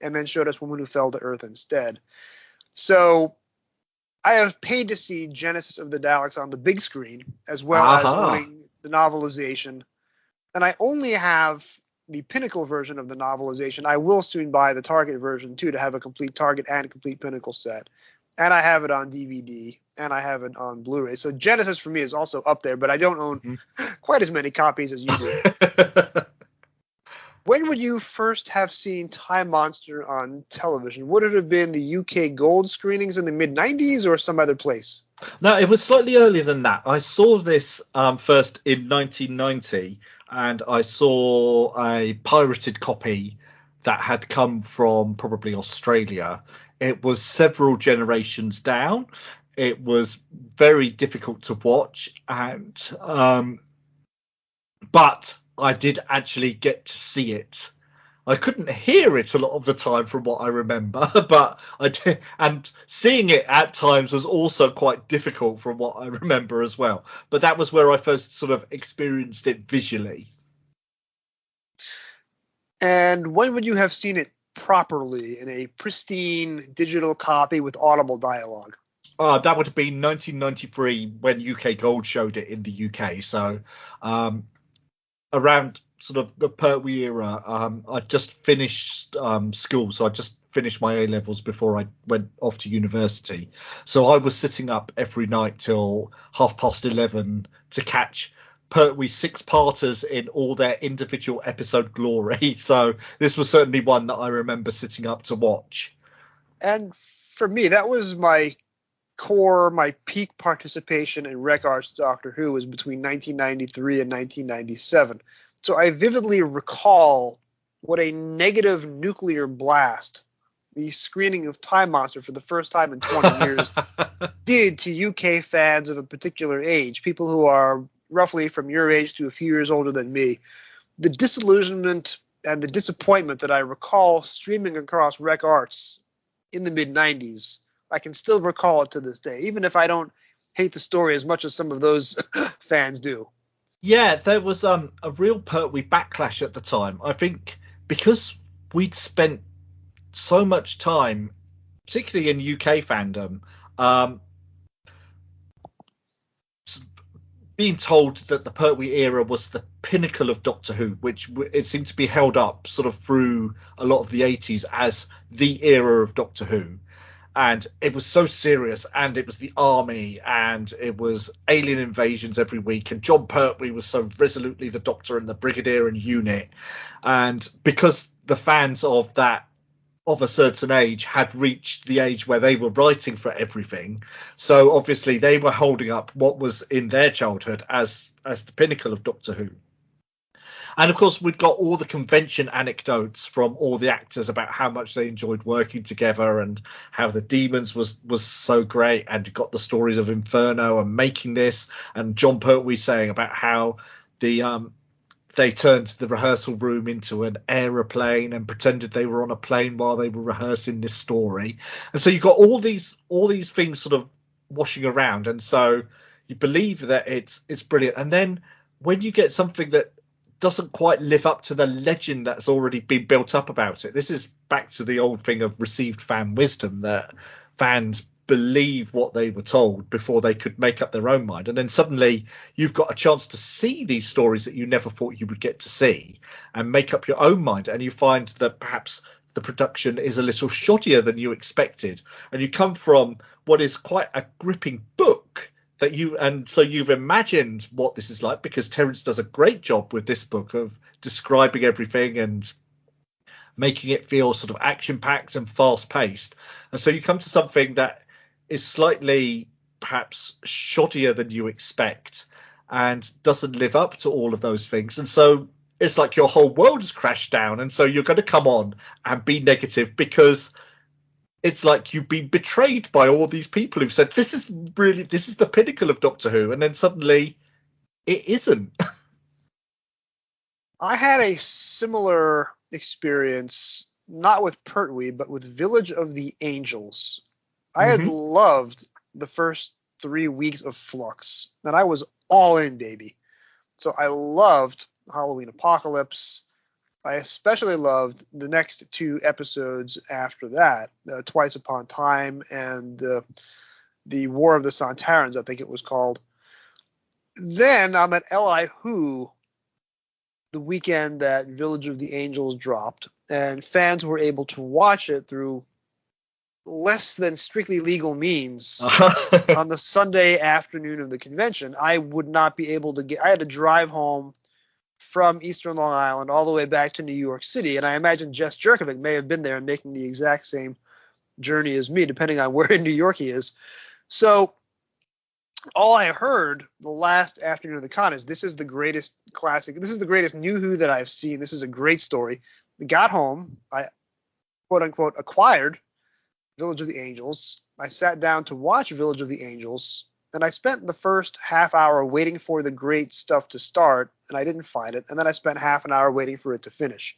and then showed us Woman Who Fell to Earth instead. So I have paid to see Genesis of the Daleks on the big screen, as well as owning the novelization. And I only have the Pinnacle version of the novelization. I will soon buy the Target version, too, to have a complete Target and complete Pinnacle set. And I have it on DVD, and I have it on Blu-ray. So Genesis, for me, is also up there, but I don't own quite as many copies as you do. When would you first have seen Time Monster on television? Would it have been the UK Gold screenings in the mid-90s or some other place? No, it was slightly earlier than that. I saw this first in 1990, and I saw a pirated copy that had come from probably Australia. It was several generations down. It was very difficult to watch, and but I did actually get to see it. I couldn't hear it a lot of the time from what I remember, but I did, and seeing it at times was also quite difficult from what I remember as well. But that was where I first sort of experienced it visually. And when would you have seen it properly in a pristine digital copy with audible dialogue? That would have been 1993 when UK Gold showed it in the UK. So around sort of the Pertwee era, I just finished school. So I just finished my A-levels before I went off to university. So I was sitting up every night till 11:30 to catch Pertwee 6-parters in all their individual episode glory. So this was certainly one that I remember sitting up to watch. And for me, that was my peak participation in Rec Arts Doctor Who was between 1993 and 1997. So I vividly recall what a negative nuclear blast the screening of Time Monster for the first time in 20 years did to UK fans of a particular age, people who are roughly from your age to a few years older than me. The disillusionment and the disappointment that I recall streaming across Rec Arts in the mid-90s, I can still recall it to this day, even if I don't hate the story as much as some of those fans do. Yeah, there was a real Pertwee backlash at the time. I think because we'd spent so much time, particularly in UK fandom, being told that the Pertwee era was the pinnacle of Doctor Who, which it seemed to be held up sort of through a lot of the 80s as the era of Doctor Who. and it was so serious, and it was the army, and it was alien invasions every week, and John Pertwee was so resolutely the Doctor and the Brigadier and unit. And because the fans of that of a certain age had reached the age where they were writing for everything, so obviously they were holding up what was in their childhood as the pinnacle of Doctor Who. And of course, we'd got all the convention anecdotes from all the actors about how much they enjoyed working together and how the Demons was so great, and you got the stories of Inferno and making this, and John Pertwee saying about how they turned the rehearsal room into an aeroplane and pretended they were on a plane while they were rehearsing this story. And so you got all these things sort of washing around, and so you believe that it's brilliant. And then when you get something that doesn't quite live up to the legend that's already been built up about it, this is back to the old thing of received fan wisdom, that fans believe what they were told before they could make up their own mind, and then suddenly you've got a chance to see these stories that you never thought you would get to see and make up your own mind, and you find that perhaps the production is a little shoddier than you expected, and you come from what is quite a gripping book that you've imagined what this is like, because Terrance does a great job with this book of describing everything and making it feel sort of action-packed and fast-paced. And so you come to something that is slightly perhaps shoddier than you expect and doesn't live up to all of those things. And so it's like your whole world has crashed down, and so you're going to come on and be negative because it's like you've been betrayed by all these people who've said this is the pinnacle of Doctor Who, and then suddenly it isn't. I had a similar experience, not with Pertwee, but with Village of the Angels. I had loved the first 3 weeks of Flux, and I was all in, baby. So I loved Halloween Apocalypse. I especially loved the next 2 episodes after that, Twice Upon Time and the War of the Sontarans, I think it was called. Then I'm at Li Who the weekend that Village of the Angels dropped, and fans were able to watch it through less than strictly legal means on the Sunday afternoon of the convention. I would not be able to I had to drive home from Eastern Long Island all the way back to New York City, and I imagine Jess Jerkovic may have been there and making the exact same journey as me, depending on where in New York he is. So all I heard the last afternoon of the con is, this is the greatest classic, this is the greatest New Who that I've seen, this is a great story. I got home, I quote-unquote acquired Village of the Angels. I sat down to watch Village of the Angels, and I spent the first half hour waiting for the great stuff to start, and I didn't find it. And then I spent half an hour waiting for it to finish.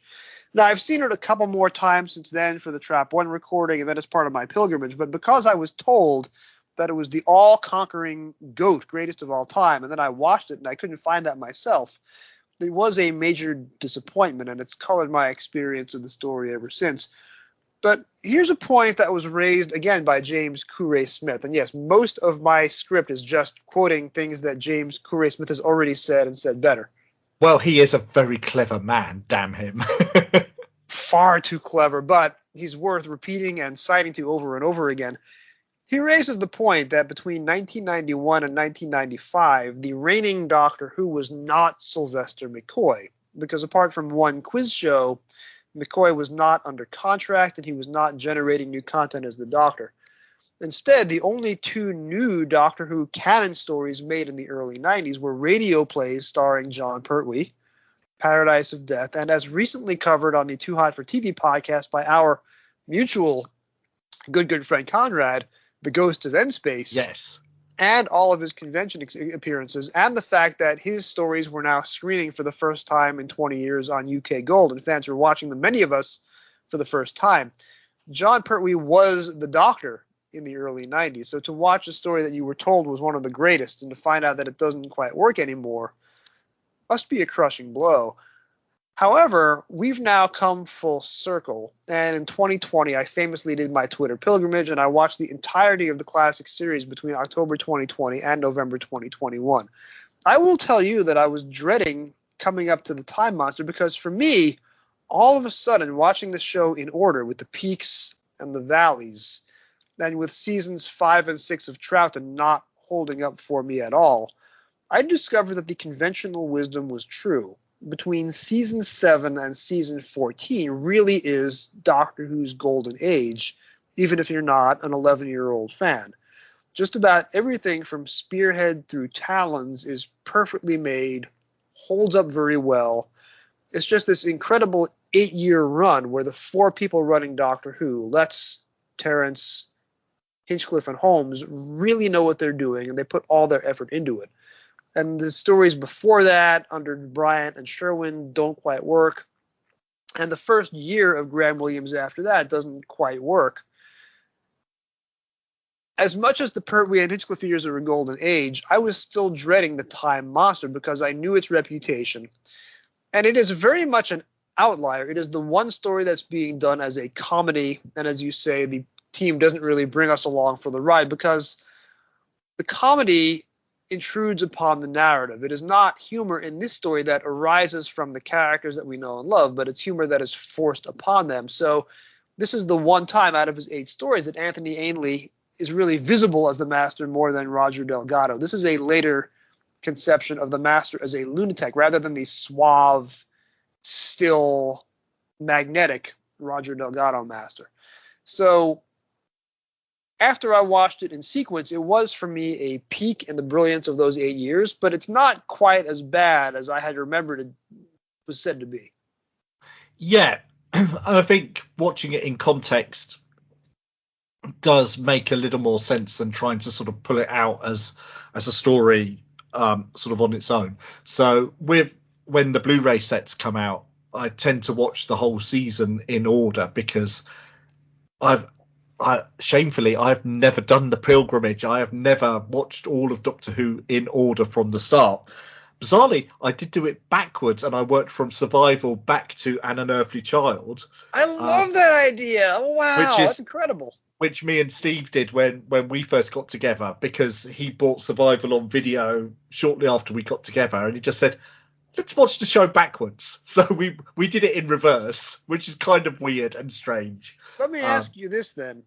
Now, I've seen it a couple more times since then for the Trap 1 recording, and then as part of my pilgrimage. But because I was told that it was the all-conquering GOAT, greatest of all time, and then I watched it and I couldn't find that myself, it was a major disappointment, and it's colored my experience of the story ever since. But here's a point that was raised, again, by James Courray Smith. And yes, most of my script is just quoting things that James Courray Smith has already said and said better. Well, he is a very clever man, damn him. Far too clever, but he's worth repeating and citing to over and over again. He raises the point that between 1991 and 1995, the reigning Doctor Who was not Sylvester McCoy, because apart from one quiz show, McCoy was not under contract, and he was not generating new content as the Doctor. Instead, the only 2 new Doctor Who canon stories made in the early 90s were radio plays starring John Pertwee, Paradise of Death, and as recently covered on the Too Hot for TV podcast by our mutual good friend Conrad, The Ghost of N-Space. Yes. And all of his convention appearances, and the fact that his stories were now screening for the first time in 20 years on UK Gold, and fans were watching them, many of us, for the first time. John Pertwee was the Doctor in the early 90s, so to watch a story that you were told was one of the greatest and to find out that it doesn't quite work anymore must be a crushing blow. However, we've now come full circle, and in 2020, I famously did my Twitter pilgrimage, and I watched the entirety of the classic series between October 2020 and November 2021. I will tell you that I was dreading coming up to the Time Monster, because for me, all of a sudden, watching the show in order with the peaks and the valleys, and with seasons 5 and 6 of Troughton not holding up for me at all, I discovered that the conventional wisdom was true. Between season 7 and season 14 really is Doctor Who's golden age, even if you're not an 11-year-old fan. Just about everything from Spearhead through Talons is perfectly made, holds up very well. It's just this incredible 8-year run where the 4 people running Doctor Who, Letts, Terrance, Hinchcliffe, and Holmes, really know what they're doing, and they put all their effort into it. And the stories before that, under Bryant and Sherwin, don't quite work. And the first year of Graham Williams after that doesn't quite work. As much as the Pertwee and Hinchcliffe years are a golden age, I was still dreading the Time Monster because I knew its reputation. And it is very much an outlier. It is the one story that's being done as a comedy, and as you say, the team doesn't really bring us along for the ride because the comedy intrudes upon the narrative. It is not humor in this story that arises from the characters that we know and love, but it's humor that is forced upon them. So this is the one time out of his 8 stories that Anthony Ainley is really visible as the Master more than Roger Delgado. This is a later conception of the Master as a lunatic rather than the suave, still, magnetic Roger Delgado Master. So after I watched it in sequence, it was for me a peak in the brilliance of those 8 years, but it's not quite as bad as I had remembered it was said to be. Yeah, I think watching it in context does make a little more sense than trying to sort of pull it out as a story sort of on its own. So when the Blu-ray sets come out, I tend to watch the whole season in order because shamefully I've never done the pilgrimage. I have never watched all of Doctor Who in order from the start. Bizarrely, I did do it backwards, and I worked from Survival back to An Unearthly Child. I love that idea. Oh, wow, that's incredible. Which me and Steve did when we first got together, because he bought Survival on video shortly after we got together, and he just said, let's watch the show backwards. So we did it in reverse, which is kind of weird and strange. Let me ask you this then.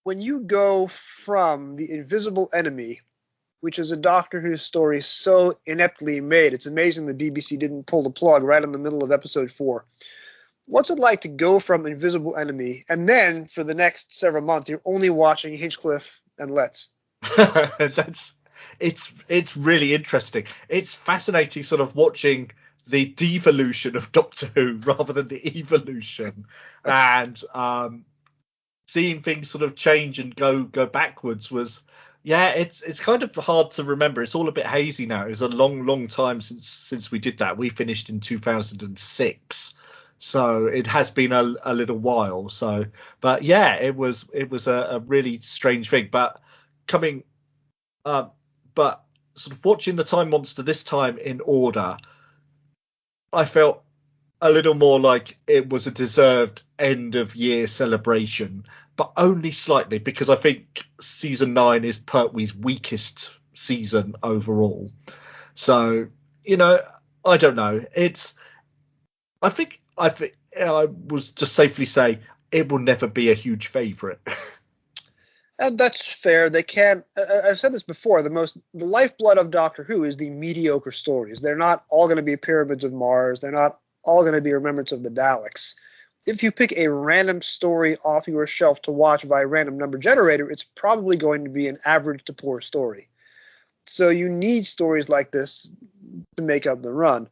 When you go from The Invisible Enemy, which is a Doctor Who story so ineptly made, it's amazing the BBC didn't pull the plug right in the middle of episode 4. What's it like to go from Invisible Enemy, and then for the next several months you're only watching Hinchcliffe and Letts? It's really interesting. It's fascinating sort of watching the devolution of Doctor Who rather than the evolution, and seeing things sort of change and go backwards was, yeah, it's kind of hard to remember. It's all a bit hazy now. It was a long time since we did that. We finished in 2006. So it has been a little while. So, but yeah, it was a really strange thing. But but sort of watching the Time Monster this time in order, I felt a little more like it was a deserved end of year celebration, but only slightly, because I think season 9 is Pertwee's weakest season overall. So, I don't know. I think I was just safely say it will never be a huge favourite. And that's fair. They can't. I've said this before. The lifeblood of Doctor Who is the mediocre stories. They're not all going to be Pyramids of Mars. They're not all going to be Remembrance of the Daleks. If you pick a random story off your shelf to watch via random number generator, it's probably going to be an average to poor story. So you need stories like this to make up the run.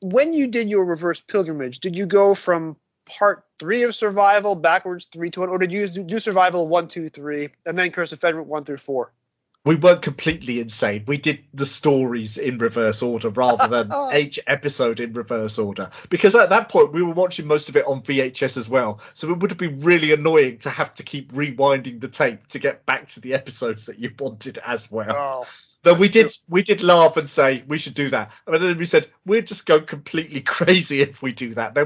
When you did your reverse pilgrimage, did you go from part 3 of Survival backwards 3 to 1, or did you do Survival 1, 2, 3, and then Curse of Fedra 1 through 4? We weren't completely insane. We did the stories in reverse order rather than each episode in reverse order, because at that point we were watching most of it on VHS as well. So it would have been really annoying to have to keep rewinding the tape to get back to the episodes that you wanted as well. Oh. Though we did laugh and say we should do that, and then we said we'll just go completely crazy if we do that.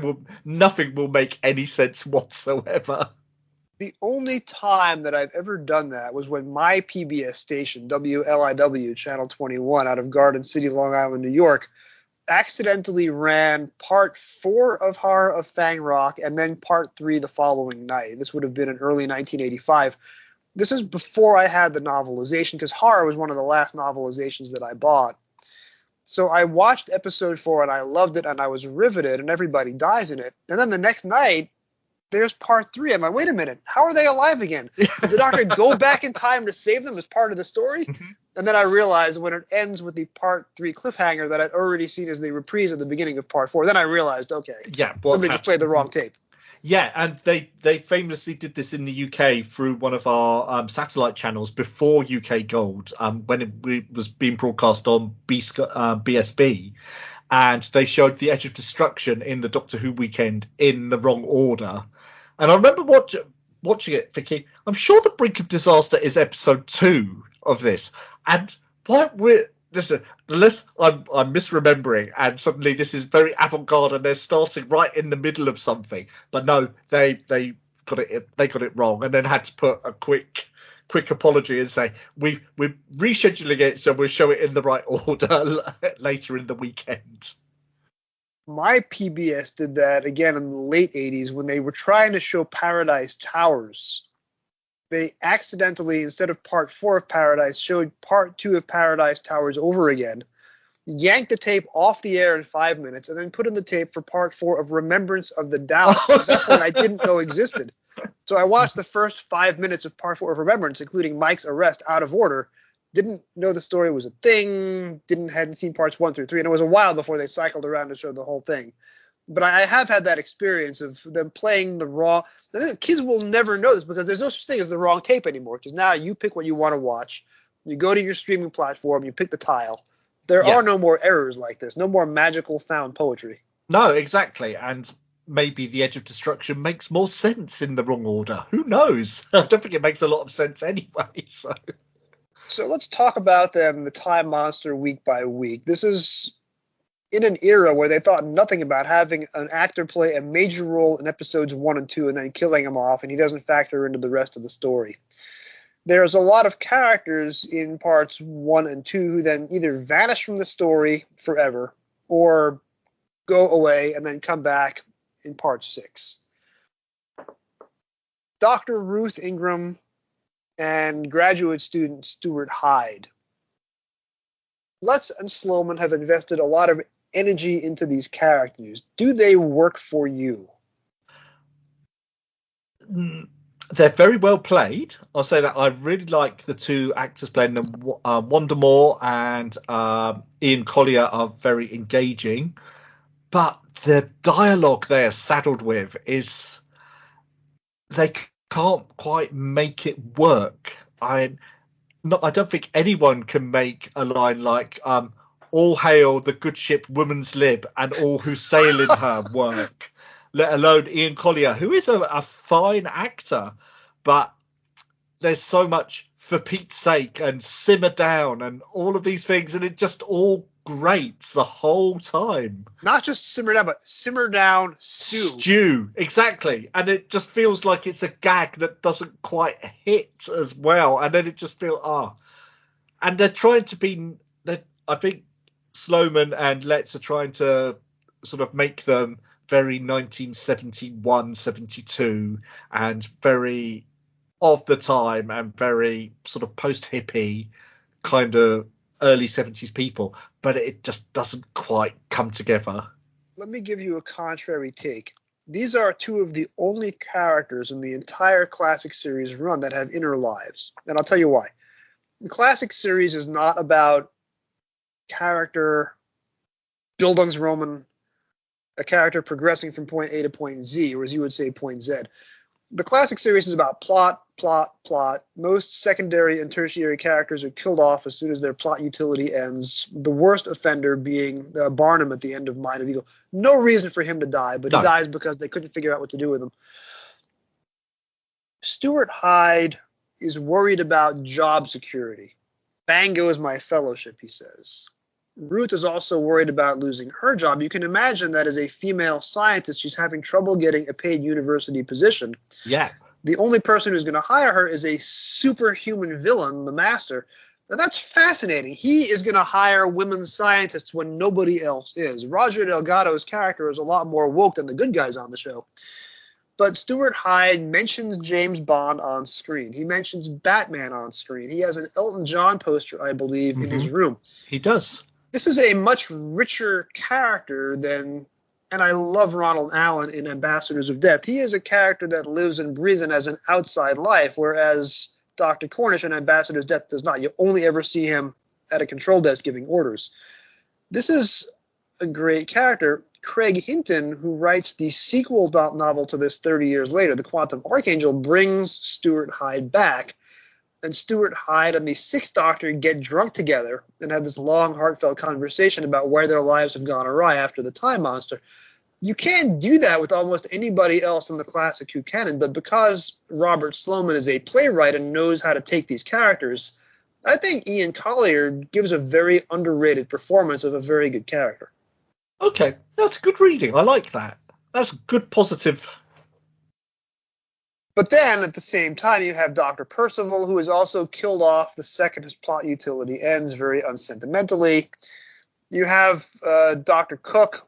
Nothing will make any sense whatsoever. The only time that I've ever done that was when my PBS station, WLIW, Channel 21, out of Garden City, Long Island, New York, accidentally ran part 4 of Horror of Fang Rock and then part 3 the following night. This would have been in early 1985. This is before I had the novelization, because Horror was one of the last novelizations that I bought. So I watched episode 4 and I loved it and I was riveted and everybody dies in it. And then the next night, there's part 3. I'm like, wait a minute, how are they alive again? Did the Doctor go back in time to save them as part of the story? Mm-hmm. And then I realized when it ends with the part 3 cliffhanger that I'd already seen as the reprise at the beginning of part 4. Then I realized, okay, somebody just played the wrong tape. Yeah, and they famously did this in the UK through one of our satellite channels before UK Gold, when it was being broadcast on BSB, and they showed The Edge of Destruction in the Doctor Who weekend in the wrong order. And I remember watching it thinking, I'm sure The Brink of Disaster is episode 2 of this. And listen, unless I'm misremembering and suddenly this is very avant-garde and they're starting right in the middle of something. But no, they got it wrong and then had to put a quick apology and say, we're rescheduling it, so we'll show it in the right order later in the weekend. My PBS did that again in the late 80s when they were trying to show Paradise Towers. They accidentally, instead of part 4 of Paradise, showed part 2 of Paradise Towers over again, yanked the tape off the air in 5 minutes, and then put in the tape for part 4 of Remembrance of the Daleks. At that point, I didn't know existed. So I watched the first 5 minutes of part 4 of Remembrance, including Mike's arrest, out of order. Didn't know the story was a thing, hadn't seen parts 1 through 3, and it was a while before they cycled around to show the whole thing. But I have had that experience of them playing the raw. The kids will never know this because there's no such thing as the wrong tape anymore, because now you pick what you want to watch. You go to your streaming platform, you pick the tile. There are no more errors like this, no more magical found poetry. No, exactly. And maybe The Edge of Destruction makes more sense in the wrong order. Who knows? I don't think it makes a lot of sense anyway. So let's talk about them, the Time Monster, week by week. This is in an era where they thought nothing about having an actor play a major role in episodes 1 and 2 and then killing him off, and he doesn't factor into the rest of the story. There's a lot of characters in parts 1 and 2 who then either vanish from the story forever or go away and then come back in part 6. Dr. Ruth Ingram and graduate student Stuart Hyde. Lutz and Sloman have invested a lot of energy into these characters. Do they work for you? They're very well played. I'll say that. I really like the two actors playing them. Wanda Moore and Ian Collier are very engaging, but the dialogue they are saddled with is they can't quite make it work. I don't think anyone can make a line like all hail the good ship Woman's Lib and all who sail in her work, let alone Ian Collier, who is a fine actor, but there's so much for Pete's sake and simmer down and all of these things, and it just all grates the whole time. Not just simmer down, but simmer down stew. Exactly. And it just feels like it's a gag that doesn't quite hit as well, and then it just feels and they're trying to be, I think Sloman and Letts are trying to sort of make them very 1971, 72 and very of the time and very sort of post-hippie kind of early 70s people, but it just doesn't quite come together. Let me give you a contrary take. These are two of the only characters in the entire classic series run that have inner lives, and I'll tell you why. The classic series is not about character Bildungsroman, a character progressing from point A to point Z, or as you would say, point Z. The classic series is about plot. Most secondary and tertiary characters are killed off as soon as their plot utility ends. The worst offender being Barnum at the end of Mind of Eagle. No reason for him to die, but he dies because they couldn't figure out what to do with him. Stuart Hyde is worried about job security. Bang goes my fellowship, he says. Ruth is also worried about losing her job. You can imagine that as a female scientist, she's having trouble getting a paid university position. Yeah. The only person who's going to hire her is a superhuman villain, the Master. And that's fascinating. He is going to hire women scientists when nobody else is. Roger Delgado's character is a lot more woke than the good guys on the show. But Stuart Hyde mentions James Bond on screen. He mentions Batman on screen. He has an Elton John poster, I believe, in his room. He does. This is a much richer character than, and I love Ronald Allen in Ambassadors of Death. He is a character that lives and breathes and has an outside life, whereas Dr. Cornish in Ambassadors of Death does not. You only ever see him at a control desk giving orders. This is a great character. Craig Hinton, who writes the sequel novel to this 30 years later, The Quantum Archangel, brings Stuart Hyde back. And Stuart Hyde and the Sixth Doctor get drunk together and have this long, heartfelt conversation about where their lives have gone awry after the Time Monster. You can't do that with almost anybody else in the classic Who canon, but because Robert Sloman is a playwright and knows how to take these characters, I think Ian Collier gives a very underrated performance of a very good character. Okay, that's good reading. I like that. That's good, positive. But then, at the same time, you have Dr. Percival, who is also killed off the second his plot utility ends very unsentimentally. You have Dr. Cook,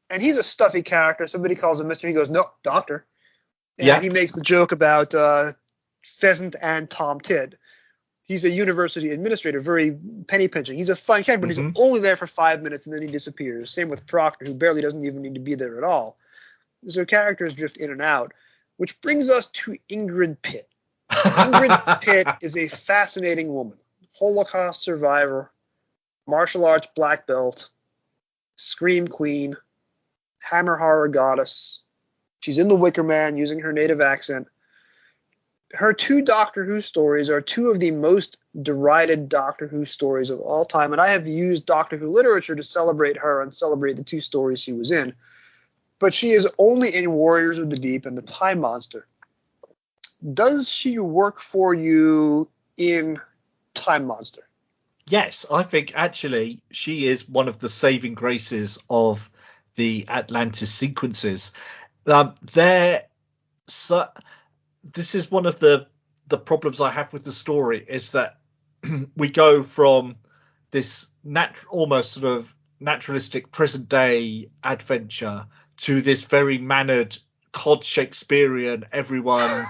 and he's a stuffy character. Somebody calls him Mr. He goes, no, Doctor. And he makes the joke about Pheasant and Tom Tidd. He's a university administrator, very penny pinching. He's a fun character, but he's only there for 5 minutes and then he disappears. Same with Proctor, who barely doesn't even need to be there at all. So characters drift in and out, which brings us to Ingrid Pitt. Ingrid Pitt is a fascinating woman. Holocaust survivor, martial arts black belt, scream queen, hammer horror goddess. She's in The Wicker Man using her native accent. Her two Doctor Who stories are two of the most derided Doctor Who stories of all time, and I have used Doctor Who literature to celebrate her and celebrate the two stories she was in. But she is only in Warriors of the Deep and the Time Monster. Does she work for you in Time Monster? Yes, I think actually she is one of the saving graces of the Atlantis sequences. This is one of the problems I have with the story, is that we go from this almost sort of naturalistic present day adventure to this very mannered cod Shakespearean, everyone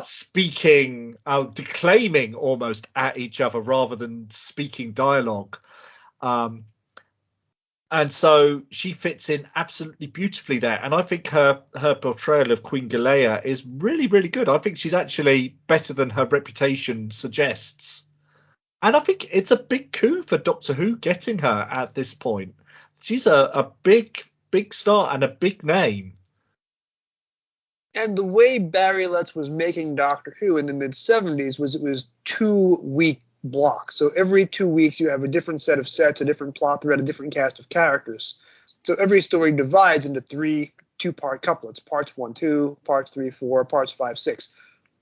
speaking, declaiming almost at each other rather than speaking dialogue. And so she fits in absolutely beautifully there. And I think her portrayal of Queen Galea is really, really good. I think she's actually better than her reputation suggests. And I think it's a big coup for Doctor Who getting her at this point. She's a big star and a big name. And the way Barry Letts was making Doctor Who in the mid-'70s was it was 2-week blocks. So every 2 weeks you have a different set of sets, a different plot thread, a different cast of characters. So every story divides into 3 two-part couplets, parts 1, 2, parts 3, 4, parts 5, 6.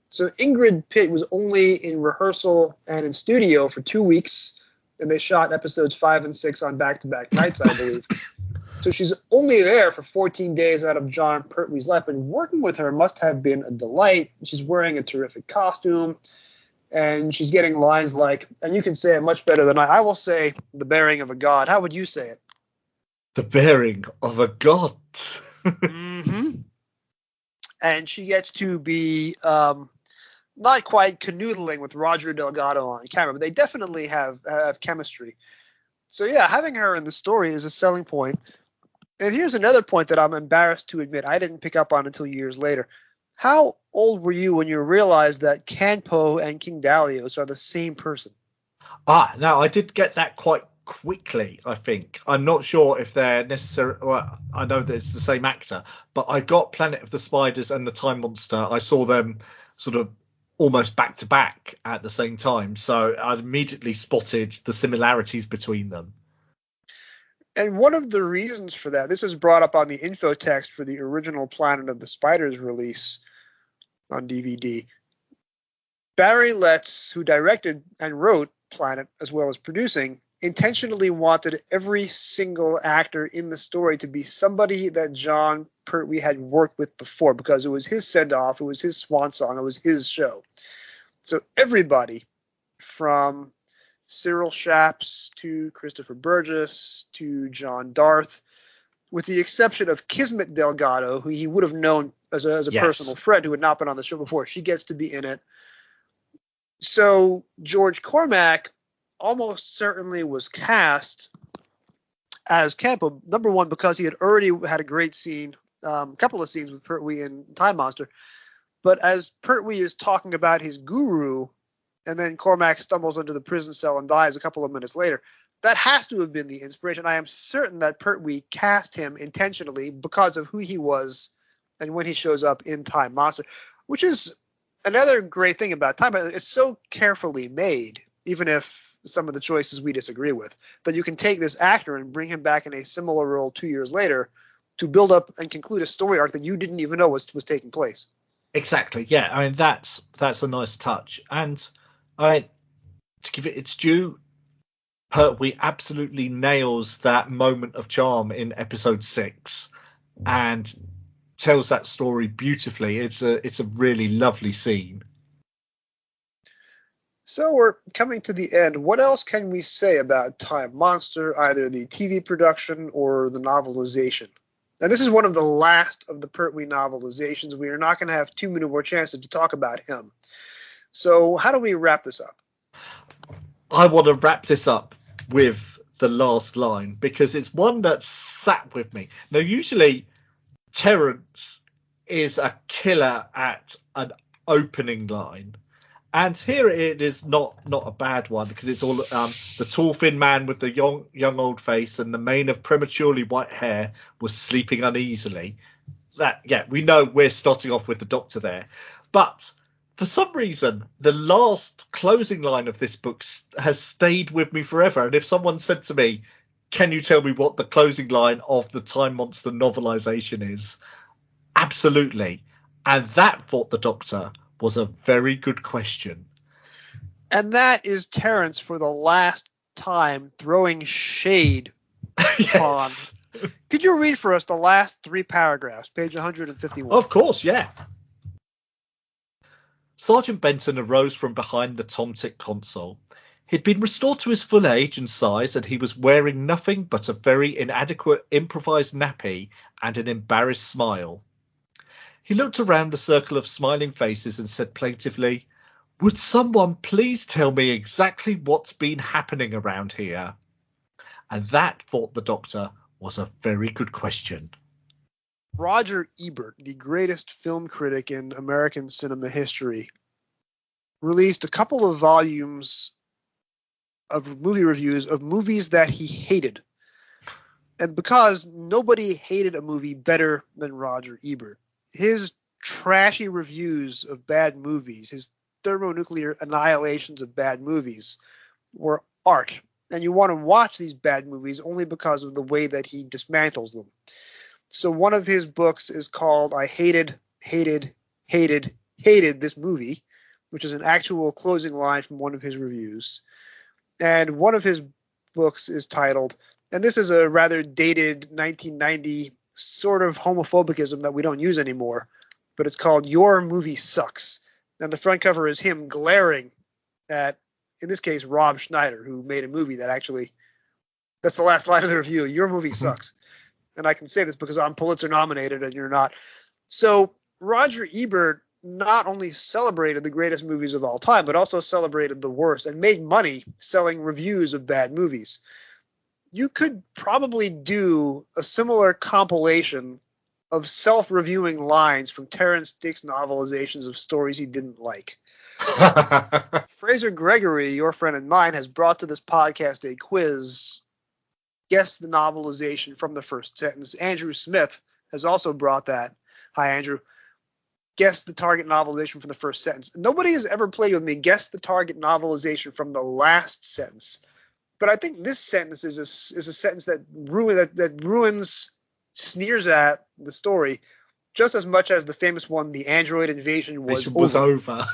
So Ingrid Pitt was only in rehearsal and in studio for 2 weeks, and they shot episodes 5 and 6 on back-to-back nights, I believe. So she's only there for 14 days out of John Pertwee's life, and working with her must have been a delight. She's wearing a terrific costume, and she's getting lines like, and you can say it much better than I will say, the bearing of a god. How would you say it? The bearing of a god. And she gets to be not quite canoodling with Roger Delgado on camera, but they definitely have chemistry. So yeah, having her in the story is a selling point. And here's another point that I'm embarrassed to admit I didn't pick up on until years later. How old were you when you realized that Kanpo and King Dalios are the same person? Now I did get that quite quickly, I think. I'm not sure if they're necessary. Well, I know that it's the same actor, but I got Planet of the Spiders and the Time Monster. I saw them sort of almost back to back at the same time. So I immediately spotted the similarities between them. And one of the reasons for that, this was brought up on the info text for the original Planet of the Spiders release on DVD. Barry Letts, who directed and wrote Planet as well as producing, intentionally wanted every single actor in the story to be somebody that John Pertwee had worked with before, because it was his send-off, it was his swan song, it was his show. So everybody from Cyril Shaps to Christopher Burgess to John Darth, with the exception of Kismet Delgado, who he would have known as a Yes. personal friend who had not been on the show before. She gets to be in it. So George Cormack almost certainly was cast as Campo, number one, because he had already had a great scene, a couple of scenes with Pertwee and Time Monster. But as Pertwee is talking about his guru, and then Cormac stumbles into the prison cell and dies a couple of minutes later, that has to have been the inspiration. I am certain that Pertwee cast him intentionally because of who he was and when he shows up in Time Monster, which is another great thing about Time Monster. It's so carefully made, even if some of the choices we disagree with, that you can take this actor and bring him back in a similar role 2 years later to build up and conclude a story arc that you didn't even know was taking place. Exactly. Yeah. I mean, that's a nice touch. And to give it its due, Pertwee absolutely nails that moment of charm in episode 6 and tells that story beautifully. It's a really lovely scene. So we're coming to the end. What else can we say about Time Monster, either the TV production or the novelization? And this is one of the last of the Pertwee novelizations. We are not going to have too many more chances to talk about him. So how do we wrap this up? I want to wrap this up with the last line because it's one that sat with me. Now, usually Terrance is a killer at an opening line. And here it is not a bad one because it's all the tall, thin man with the young old face and the mane of prematurely white hair was sleeping uneasily. We know we're starting off with the Doctor there. But for some reason, the last closing line of this book has stayed with me forever. And if someone said to me, can you tell me what the closing line of the Time Monster novelization is? Absolutely. And that, thought the Doctor, was a very good question. And that is Terrance for the last time throwing shade Yes. on. Could you read for us the last 3 paragraphs, page 151? Of course, yeah. Sergeant Benton arose from behind the Tomtic console. He'd been restored to his full age and size, and he was wearing nothing but a very inadequate improvised nappy and an embarrassed smile. He looked around the circle of smiling faces and said plaintively, "Would someone please tell me exactly what's been happening around here?" And that, thought the Doctor, was a very good question. Roger Ebert, the greatest film critic in American cinema history, released a couple of volumes of movie reviews of movies that he hated. And because nobody hated a movie better than Roger Ebert, his trashy reviews of bad movies, his thermonuclear annihilations of bad movies, were art. And you want to watch these bad movies only because of the way that he dismantles them. So one of his books is called I Hated This Movie, which is an actual closing line from one of his reviews. And one of his books is titled, and this is a rather dated 1990 sort of homophobicism that we don't use anymore, but it's called Your Movie Sucks. And the front cover is him glaring at, in this case, Rob Schneider, who made a movie that actually, that's the last line of the review, Your Movie Sucks. And I can say this because I'm Pulitzer nominated and you're not. So Roger Ebert not only celebrated the greatest movies of all time, but also celebrated the worst and made money selling reviews of bad movies. You could probably do a similar compilation of self-reviewing lines from Terrance Dicks novelizations of stories he didn't like. Fraser Gregory, your friend and mine, has brought to this podcast a quiz. Guess the novelization from the first sentence. Andrew Smith has also brought that. Hi, Andrew. Guess the target novelization from the first sentence. Nobody has ever played with me. Guess the target novelization from the last sentence. But I think this sentence is a sentence that ruins, sneers at the story just as much as the famous one, the android invasion was over.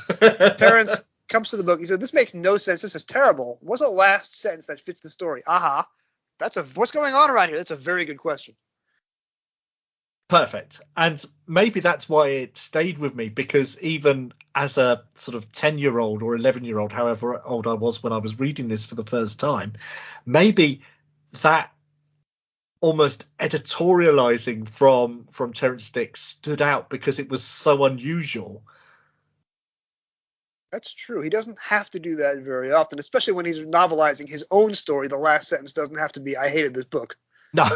Terrance comes to the book. He said, "This makes no sense. This is terrible. What's the last sentence that fits the story?" Aha. What's going on around here? That's a very good question. Perfect. And maybe that's why it stayed with me, because even as a sort of 10-year-old or 11-year-old, however old I was when I was reading this for the first time, maybe that almost editorializing from Terrance Dicks stood out because it was so unusual. That's true. He doesn't have to do that very often, especially when he's novelizing his own story. The last sentence doesn't have to be, "I hated this book." No.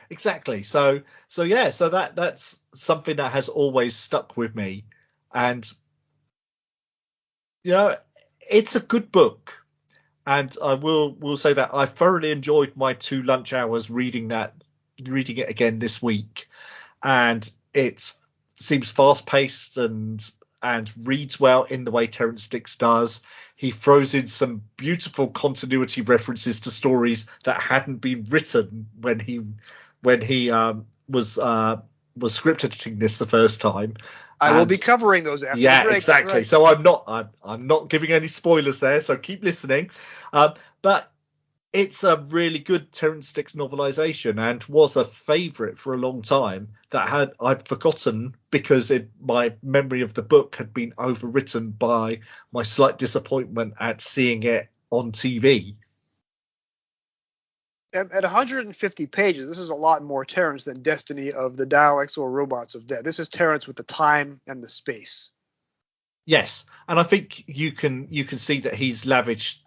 Exactly. So that's something that has always stuck with me. And it's a good book. And I will say that I thoroughly enjoyed my 2 lunch hours reading it again this week. And it seems fast paced and reads well in the way Terrance Dicks does. He throws in some beautiful continuity references to stories that hadn't been written when he was script editing this the first time. I will be covering those after the break. Exactly. Right. So I'm not giving any spoilers there, so keep listening. But it's a really good Terrance Dicks novelization, and was a favourite for a long time that I'd forgotten because my memory of the book had been overwritten by my slight disappointment at seeing it on TV. At 150 pages, this is a lot more Terrance than Destiny of the Daleks or Robots of Death. This is Terrance with the time and the space. Yes, and I think you can see that he's lavished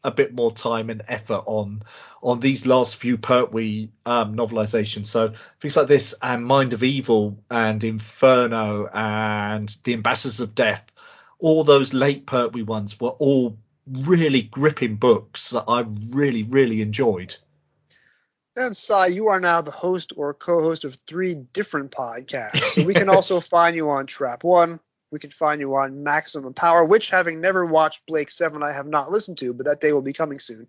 a bit more time and effort on these last few Pertwee novelizations. So things like this and Mind of Evil and Inferno and The Ambassadors of Death, all those late Pertwee ones were all really gripping books that I really, really enjoyed. And Sai, you are now the host or co-host of 3 different podcasts. So we can also find you on Trap One. We can find you on Maximum Power, which, having never watched Blake 7, I have not listened to, but that day will be coming soon.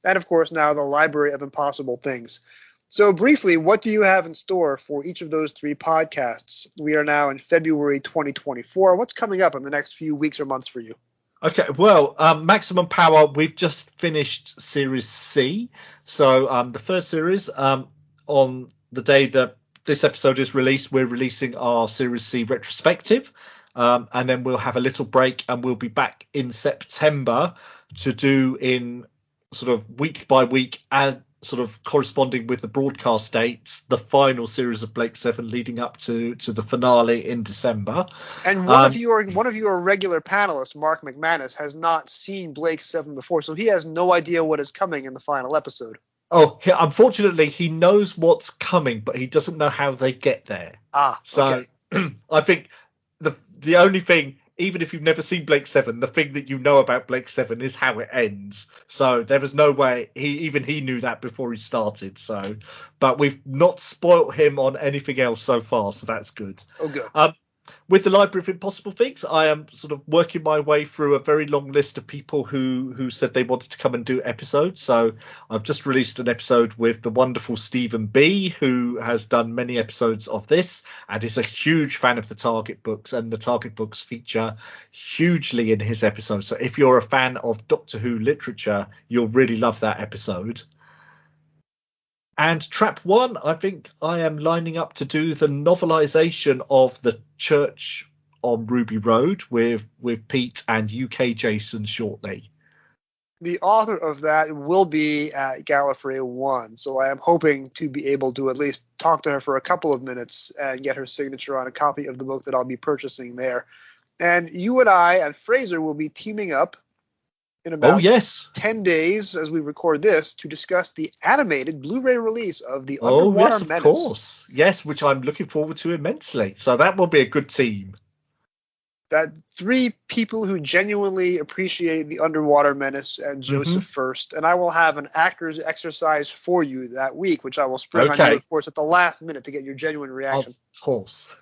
And, of course, now the Library of Impossible Things. So briefly, what do you have in store for each of those 3 podcasts? We are now in February 2024. What's coming up in the next few weeks or months for you? Okay, well, Maximum Power, we've just finished Series C. So the first series, on the day that this episode is released, we're releasing our Series C retrospective. And then we'll have a little break, and we'll be back in September to do in sort of week by week and sort of corresponding with the broadcast dates, the final series of Blake 7 leading up to the finale in December. And one of your regular panelists, Mark McManus, has not seen Blake 7 before, so he has no idea what is coming in the final episode. Oh, unfortunately, he knows what's coming, but he doesn't know how they get there. Okay. I think the only thing, even if you've never seen Blake 7, the thing that you know about Blake 7 is how it ends. So there was no way he knew that before he started. So, but we've not spoilt him on anything else so far, so that's good. Oh, good. With the Library of Impossible Things, I am sort of working my way through a very long list of people who said they wanted to come and do episodes. So I've just released an episode with the wonderful Stephen B, who has done many episodes of this and is a huge fan of the Target books, and the Target books feature hugely in his episodes. So if you're a fan of Doctor Who literature, you'll really love that episode. And Trap One, I think I am lining up to do the novelization of The Church on Ruby Road with Pete and UK Jason shortly. The author of that will be at Gallifrey 1, so I am hoping to be able to at least talk to her for a couple of minutes and get her signature on a copy of the book that I'll be purchasing there. And you and I and Fraser will be teaming up in about 10 days as we record this to discuss the animated Blu-ray release of The Underwater Menace. Of course. Yes, which I'm looking forward to immensely. So that will be a good team. That 3 people who genuinely appreciate The Underwater Menace and Joseph first. And I will have an actor's exercise for you that week, which I will spring on you, of course, at the last minute to get your genuine reaction. Of course.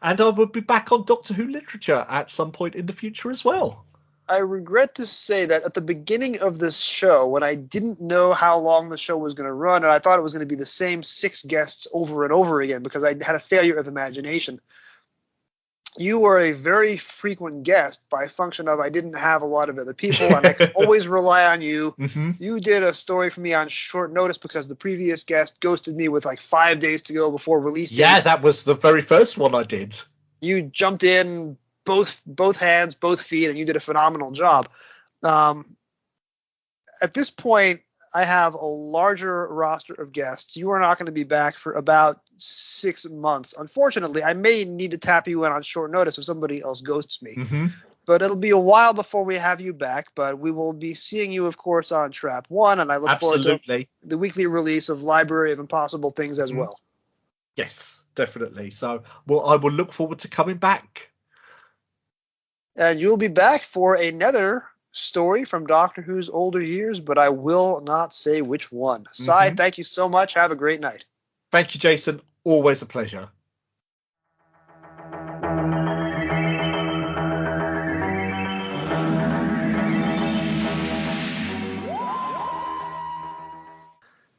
And I will be back on Doctor Who literature at some point in the future as well. I regret to say that at the beginning of this show, when I didn't know how long the show was going to run, and I thought it was going to be the same 6 guests over and over again because I had a failure of imagination, you were a very frequent guest by function of I didn't have a lot of other people, and I could always rely on you. Mm-hmm. You did a story for me on short notice because the previous guest ghosted me with like 5 days to go before release date. Yeah, that was the very first one I did. You jumped in both hands, both feet, and you did a phenomenal job. At this point, I have a larger roster of guests. You are not going to be back for about 6 months. Unfortunately, I may need to tap you in on short notice if somebody else ghosts me. Mm-hmm. But it'll be a while before we have you back. But we will be seeing you, of course, on Trap 1, and I look forward to the weekly release of Library of Impossible Things as well. Yes, definitely. So I will look forward to coming back. And you'll be back for another story from Doctor Who's older years, but I will not say which one. Sai, thank you so much. Have a great night. Thank you, Jason. Always a pleasure.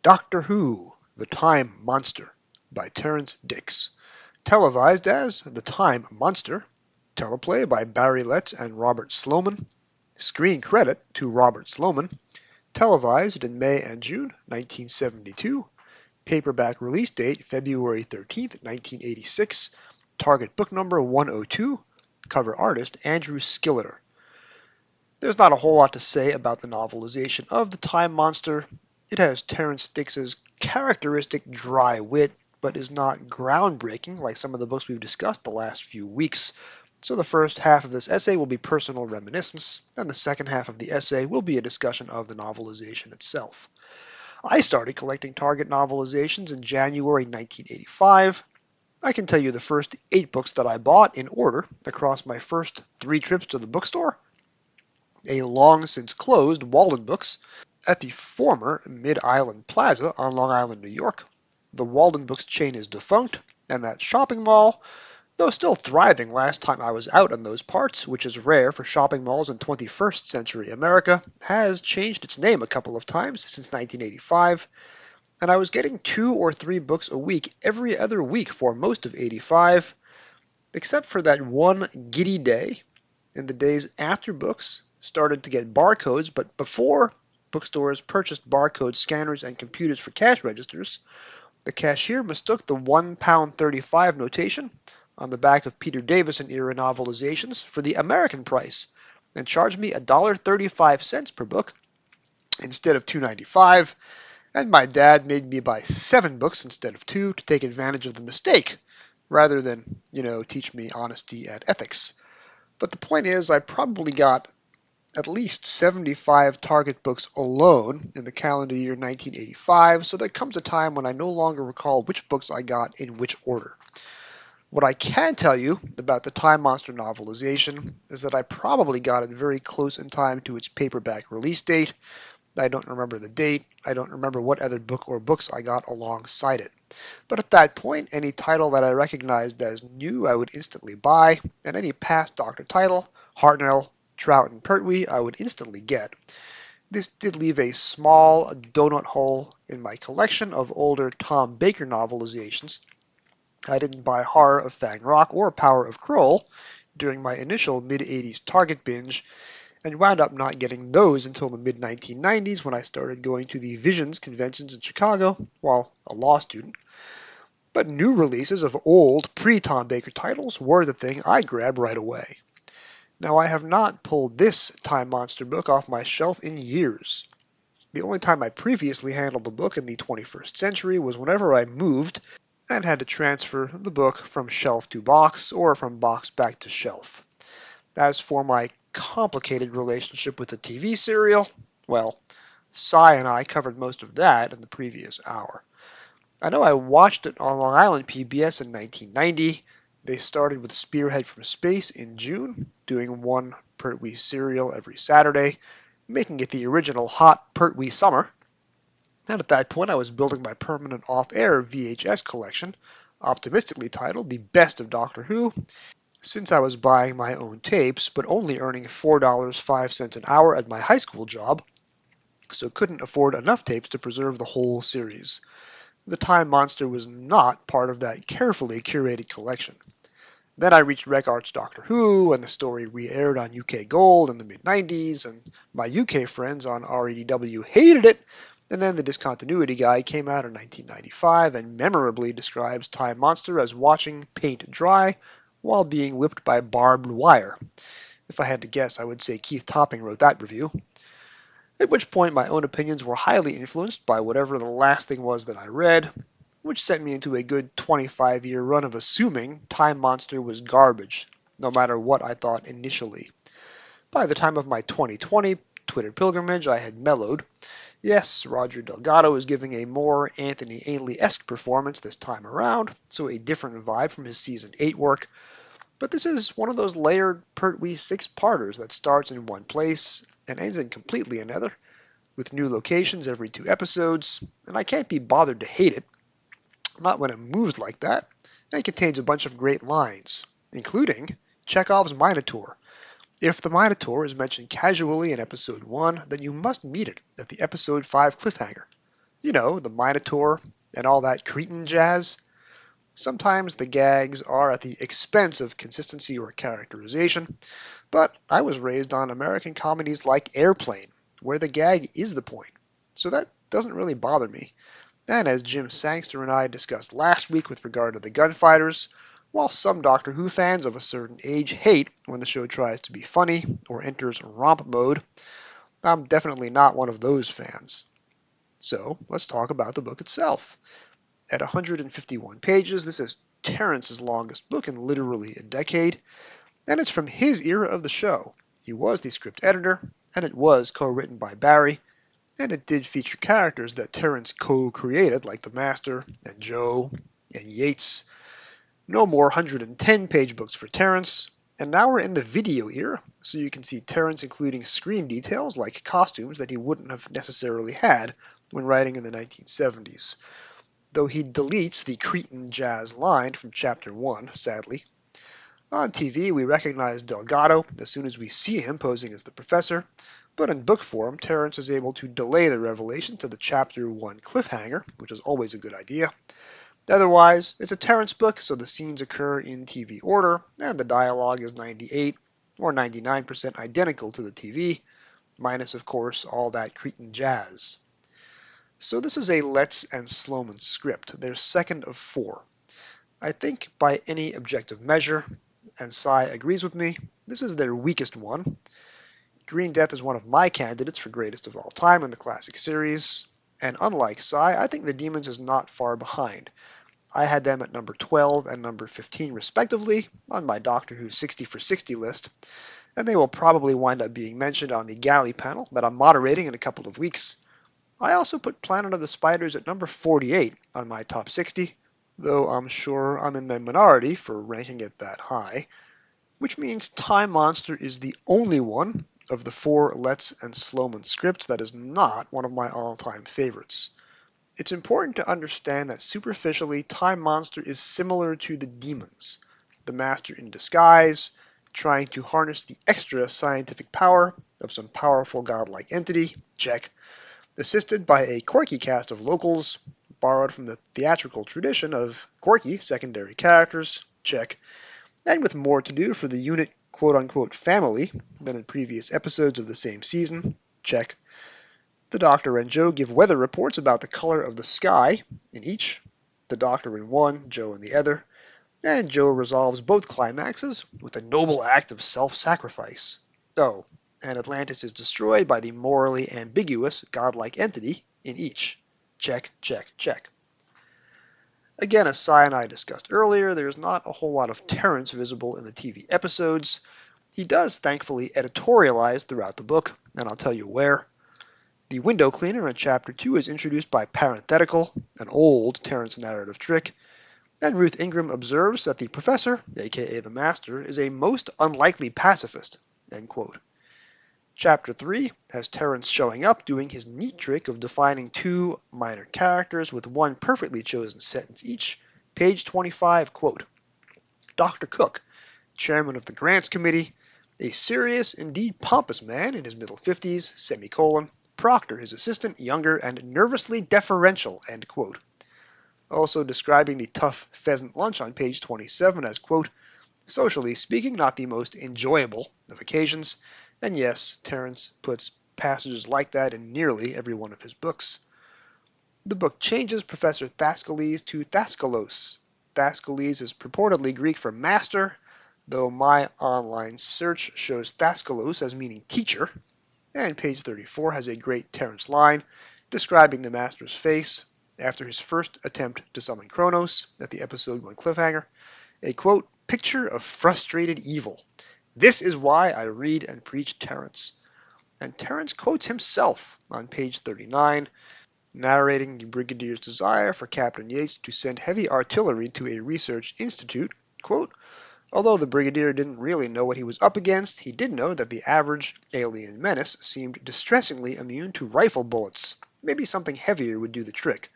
Doctor Who, The Time Monster by Terrance Dicks. Televised as The Time Monster. Teleplay by Barry Letts and Robert Sloman. Screen credit to Robert Sloman. Televised in May and June 1972. Paperback release date February 13th, 1986. Target book number 102. Cover artist Andrew Skilleter. There's not a whole lot to say about the novelization of The Time Monster. It has Terrance Dicks' characteristic dry wit, but is not groundbreaking like some of the books we've discussed the last few weeks. So the first half of this essay will be personal reminiscence, and the second half of the essay will be a discussion of the novelization itself. I started collecting Target novelizations in January 1985. I can tell you the first 8 books that I bought in order across my first 3 trips to the bookstore. A long-since-closed Walden Books at the former Mid-Island Plaza on Long Island, New York. The Walden Books chain is defunct, and that shopping mall, though still thriving last time I was out in those parts, which is rare for shopping malls in 21st century America, has changed its name a couple of times since 1985, and I was getting 2 or 3 books a week every other week for most of 85, except for that one giddy day in the days after books started to get barcodes, but before bookstores purchased barcode scanners and computers for cash registers. The cashier mistook the £1.35 notation on the back of Peter Davison-era novelizations for the American price and charged me $1.35 per book instead of $2.95, and my dad made me buy 7 books instead of 2 to take advantage of the mistake, rather than, teach me honesty and ethics. But the point is, I probably got at least 75 Target books alone in the calendar year 1985, so there comes a time when I no longer recall which books I got in which order. What I can tell you about the Time Monster novelization is that I probably got it very close in time to its paperback release date. I don't remember the date. I don't remember what other book or books I got alongside it. But at that point, any title that I recognized as new I would instantly buy, and any past Doctor title, Hartnell, Trout, and Pertwee, I would instantly get. This did leave a small donut hole in my collection of older Tom Baker novelizations. I didn't buy Horror of Fang Rock or Power of Kroll during my initial mid-80s Target binge, and wound up not getting those until the mid-1990s when I started going to the Visions conventions in Chicago while a law student. But new releases of old pre-Tom Baker titles were the thing I grabbed right away. Now, I have not pulled this Time Monster book off my shelf in years. The only time I previously handled a book in the 21st century was whenever I moved and had to transfer the book from shelf to box or from box back to shelf. As for my complicated relationship with the TV serial, well, Sai and I covered most of that in the previous hour. I know I watched it on Long Island PBS in 1990. They started with Spearhead from Space in June, doing one Pertwee serial every Saturday, making it the original hot Pertwee summer. And at that point I was building my permanent off-air VHS collection, optimistically titled The Best of Doctor Who, since I was buying my own tapes, but only earning $4.05 an hour at my high school job, so couldn't afford enough tapes to preserve the whole series. The Time Monster was not part of that carefully curated collection. Then I reached Regards Doctor Who, and the story re-aired on UK Gold in the mid-90s, and my UK friends on REDW hated it. And then the Discontinuity Guide came out in 1995 and memorably describes Time Monster as watching paint dry while being whipped by barbed wire. If I had to guess, I would say Keith Topping wrote that review. At which point my own opinions were highly influenced by whatever the last thing was that I read, which sent me into a good 25-year run of assuming Time Monster was garbage, no matter what I thought initially. By the time of my 2020 Twitter pilgrimage, I had mellowed. Yes, Roger Delgado is giving a more Anthony Ainley-esque performance this time around, so a different vibe from his Season 8 work, but this is one of those layered Pertwee six-parters that starts in one place and ends in completely another, with new locations every 2 episodes, and I can't be bothered to hate it, not when it moves like that, and contains a bunch of great lines, including Chekhov's Minotaur. If the Minotaur is mentioned casually in episode 1, then you must meet it at the episode 5 cliffhanger. You know, the Minotaur and all that Cretan jazz. Sometimes the gags are at the expense of consistency or characterization, but I was raised on American comedies like Airplane, where the gag is the point, so that doesn't really bother me. And as Jim Sangster and I discussed last week with regard to the Gunfighters, while some Doctor Who fans of a certain age hate when the show tries to be funny or enters romp mode, I'm definitely not one of those fans. So let's talk about the book itself. At 151 pages, this is Terrance's longest book in literally a decade, and it's from his era of the show. He was the script editor, and it was co-written by Barry, and it did feature characters that Terrance co-created, like the Master, and Joe, and Yates. No more 110-page books for Terrance, and now we're in the video era, so you can see Terrance including screen details like costumes that he wouldn't have necessarily had when writing in the 1970s. Though he deletes the Cretan jazz line from Chapter 1, sadly. On TV, we recognize Delgado as soon as we see him posing as the Professor, but in book form, Terrance is able to delay the revelation to the Chapter 1 cliffhanger, which is always a good idea. Otherwise, it's a Terrance book, so the scenes occur in TV order, and the dialogue is 98 or 99% identical to the TV, minus, of course, all that Cretan jazz. So this is a Letts and Sloman script, their second of 4. I think by any objective measure, and Cy agrees with me, this is their weakest one. Green Death is one of my candidates for greatest of all time in the classic series, and unlike Cy, I think The Demons is not far behind. I had them at number 12 and number 15 respectively on my Doctor Who 60 for 60 list, and they will probably wind up being mentioned on the galley panel that I'm moderating in a couple of weeks. I also put Planet of the Spiders at number 48 on my top 60, though I'm sure I'm in the minority for ranking it that high, which means Time Monster is the only one of the 4 Letts and Sloman scripts that is not one of my all-time favorites. It's important to understand that superficially, Time Monster is similar to the Demons, the Master in disguise, trying to harness the extra scientific power of some powerful godlike entity, check, assisted by a quirky cast of locals, borrowed from the theatrical tradition of quirky secondary characters, check, and with more to do for the unit quote-unquote family than in previous episodes of the same season, check. The Doctor and Joe give weather reports about the color of the sky in each, the Doctor in one, Joe in the other, and Joe resolves both climaxes with a noble act of self-sacrifice. Oh, and Atlantis is destroyed by the morally ambiguous godlike entity in each. Check, check, check. Again, as Cy and I discussed earlier, there's not a whole lot of Terrance visible in the TV episodes. He does thankfully editorialize throughout the book, and I'll tell you where. The window cleaner in Chapter 2 is introduced by parenthetical, an old Terrance narrative trick, and Ruth Ingram observes that the Professor, aka the Master, is a most unlikely pacifist, end quote. Chapter 3 has Terrance showing up doing his neat trick of defining 2 minor characters with one perfectly chosen sentence each. Page 25, quote, Dr. Cook, chairman of the Grants Committee, a serious, indeed pompous man in his middle 50s, semicolon, Proctor, his assistant, younger and nervously deferential, end quote. Also describing the tough pheasant lunch on page 27 as, quote, Socially speaking, not the most enjoyable of occasions, and yes, Terrance puts passages like that in nearly every one of his books. The book changes Professor Thascales to Thaskalos. Thascales is purportedly Greek for master, though my online search shows Thaskalos as meaning teacher, and page 34 has a great Terrance line describing the master's face after his first attempt to summon Kronos at the episode 1 cliffhanger, a quote, picture of frustrated evil. This is why I read and preach Terrance. And Terrance quotes himself on page 39, narrating the Brigadier's desire for Captain Yates to send heavy artillery to a research institute. Quote, although the Brigadier didn't really know what he was up against, he did know that the average alien menace seemed distressingly immune to rifle bullets. Maybe something heavier would do the trick.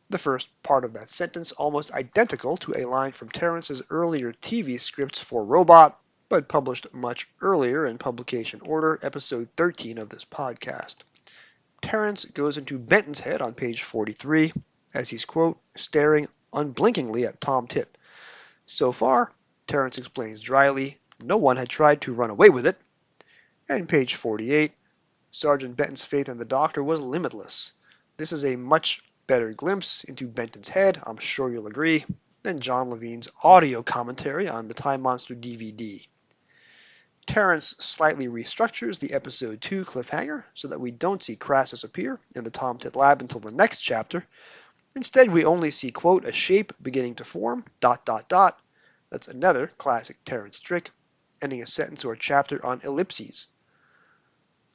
The first part of that sentence almost identical to a line from Terrance's earlier TV scripts for Robot, but published much earlier in publication order, episode 13 of this podcast. Terrance goes into Benton's head on page 43 as he's, quote, staring unblinkingly at Tom Tit. So far, Terrance explains dryly, no one had tried to run away with it. And page 48, Sergeant Benton's faith in the Doctor was limitless. This is a much better glimpse into Benton's head, I'm sure you'll agree, than John Levine's audio commentary on the Time Monster DVD. Terrance slightly restructures the episode 2 cliffhanger so that we don't see Crassus appear in the Tom Tit lab until the next chapter. Instead, we only see, quote, a shape beginning to form, ... That's another classic Terrance trick, ending a sentence or a chapter on ellipses.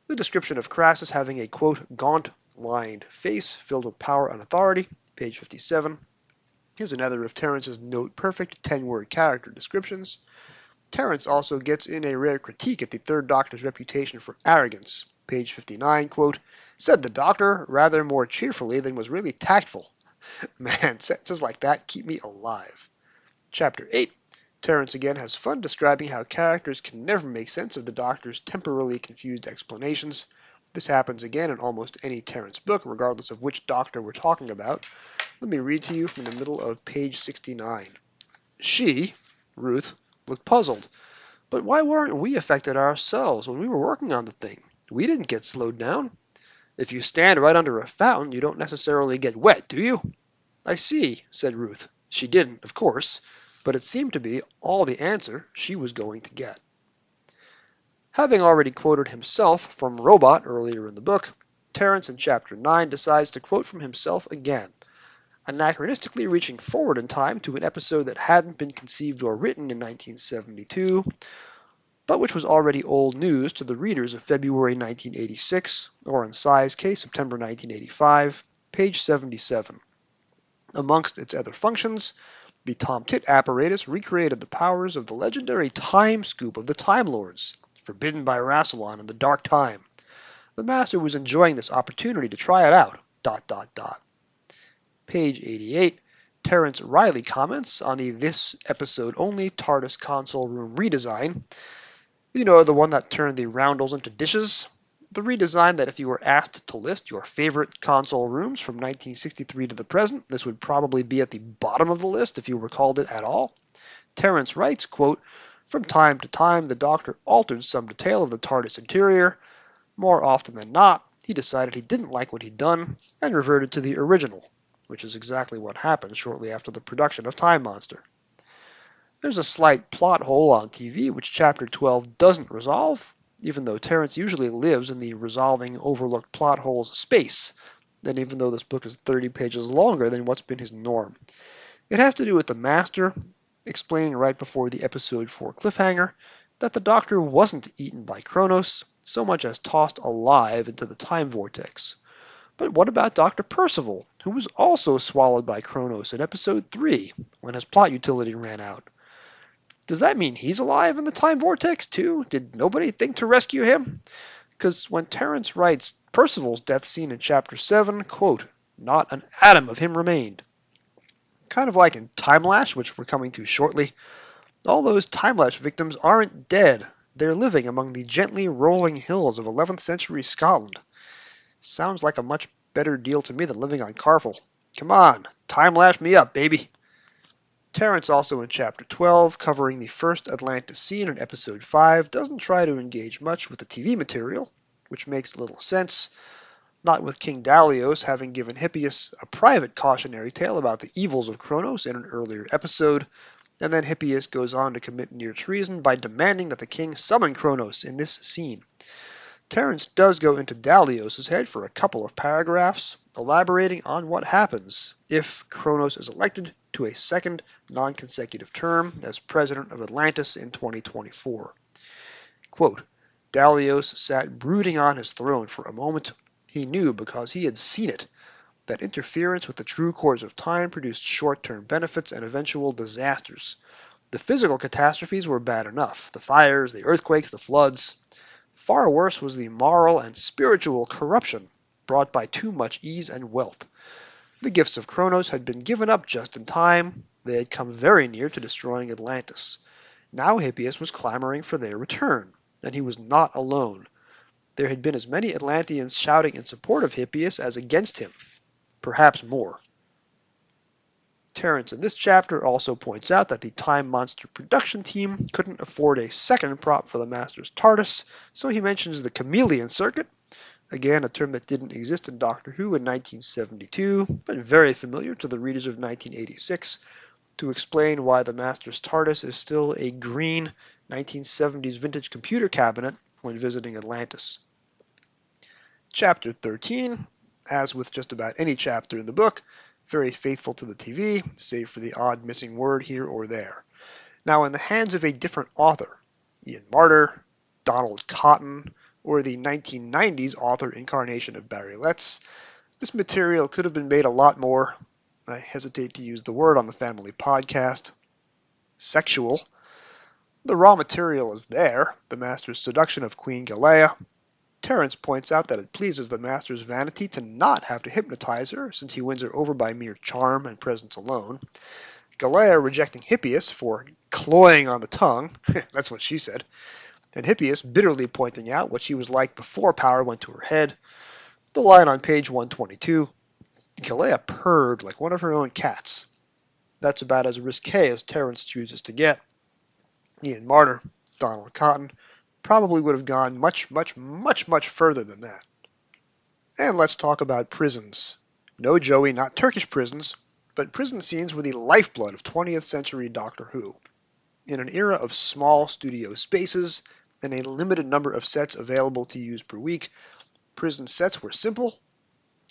The description of Crassus having a, quote, gaunt-lined face filled with power and authority, page 57, is another of Terrance's note-perfect 10-word character descriptions. Terrance also gets in a rare critique at the Third Doctor's reputation for arrogance. Page 59, quote, said the Doctor rather more cheerfully than was really tactful. Man, sentences like that keep me alive. Chapter 8. Terrance again has fun describing how characters can never make sense of the Doctor's temporarily confused explanations. This happens again in almost any Terrance book, regardless of which Doctor we're talking about. Let me read to you from the middle of page 69. She, Ruth, looked puzzled. But why weren't we affected ourselves when we were working on the thing? We didn't get slowed down. If you stand right under a fountain, you don't necessarily get wet, do you? I see, said Ruth. She didn't, of course, but it seemed to be all the answer she was going to get. Having already quoted himself from Robot earlier in the book, Terrance in Chapter 9 decides to quote from himself again, anachronistically reaching forward in time to an episode that hadn't been conceived or written in 1972, but which was already old news to the readers of February 1986, or in Sai's case, September 1985, page 77. Amongst its other functions, the Tom Tit apparatus recreated the powers of the legendary time scoop of the Time Lords, forbidden by Rassilon in the Dark Time. The Master was enjoying this opportunity to try it out, ... Page 88, Terrance Riley comments on the this episode only TARDIS console room redesign. You know, the one that turned the roundels into dishes? The redesign that if you were asked to list your favorite console rooms from 1963 to the present, this would probably be at the bottom of the list if you recalled it at all. Terrance writes, quote, from time to time the Doctor altered some detail of the TARDIS interior. More often than not, he decided he didn't like what he'd done and reverted to the original, which is exactly what happened shortly after the production of Time Monster. There's a slight plot hole on TV which Chapter 12 doesn't resolve, even though Terrance usually lives in the resolving overlooked plot holes space, and even though this book is 30 pages longer than what's been his norm. It has to do with the Master explaining right before the episode 4 cliffhanger that the Doctor wasn't eaten by Kronos, so much as tossed alive into the time vortex. But what about Dr. Percival, who was also swallowed by Kronos in episode 3, when his plot utility ran out? Does that mean he's alive in the time vortex too? Did nobody think to rescue him? Because when Terrance writes Percival's death scene in Chapter 7, quote, not an atom of him remained. Kind of like in Timelash, which we're coming to shortly, all those Timelash victims aren't dead. They're living among the gently rolling hills of 11th century Scotland. Sounds like a much better deal to me than living on Carvel. Come on, Timelash me up, baby. Terrance also in Chapter 12, covering the first Atlantis scene in Episode 5, doesn't try to engage much with the TV material, which makes little sense, not with King Dalios having given Hippias a private cautionary tale about the evils of Kronos in an earlier episode, and then Hippias goes on to commit near treason by demanding that the king summon Kronos in this scene. Terrance does go into Dalios' head for a couple of paragraphs, elaborating on what happens if Kronos is elected to a second non-consecutive term as president of Atlantis in 2024. Quote, Dalios sat brooding on his throne for a moment. He knew, because he had seen it, that interference with the true course of time produced short-term benefits and eventual disasters. The physical catastrophes were bad enough, the fires, the earthquakes, the floods. Far worse was the moral and spiritual corruption brought by too much ease and wealth. The gifts of Kronos had been given up just in time. They had come very near to destroying Atlantis. Now Hippias was clamoring for their return, and he was not alone. There had been as many Atlanteans shouting in support of Hippias as against him, perhaps more. Terrance in this chapter also points out that the Time Monster production team couldn't afford a second prop for the Master's TARDIS, so he mentions the chameleon circuit, again a term that didn't exist in Doctor Who in 1972, but very familiar to the readers of 1986, to explain why the Master's TARDIS is still a green 1970s vintage computer cabinet when visiting Atlantis. Chapter 13, as with just about any chapter in the book, very faithful to the TV, save for the odd missing word here or there. Now, in the hands of a different author, Ian Marter, Donald Cotton, or the 1990s author incarnation of Barry Letts, this material could have been made a lot more, I hesitate to use the word on the family podcast, sexual. The raw material is there, the Master's seduction of Queen Galea. Terrance points out that it pleases the Master's vanity to not have to hypnotize her, since he wins her over by mere charm and presence alone. Galea rejecting Hippias for cloying on the tongue, that's what she said, and Hippias bitterly pointing out what she was like before power went to her head. The line on page 122, Galea purred like one of her own cats. That's about as risque as Terrance chooses to get. Ian Marter, Donald Cotton, probably would have gone much further than that. And let's talk about prisons. No, Joey, not Turkish prisons, but prison scenes were the lifeblood of 20th century Doctor Who. In an era of small studio spaces and a limited number of sets available to use per week, prison sets were simple,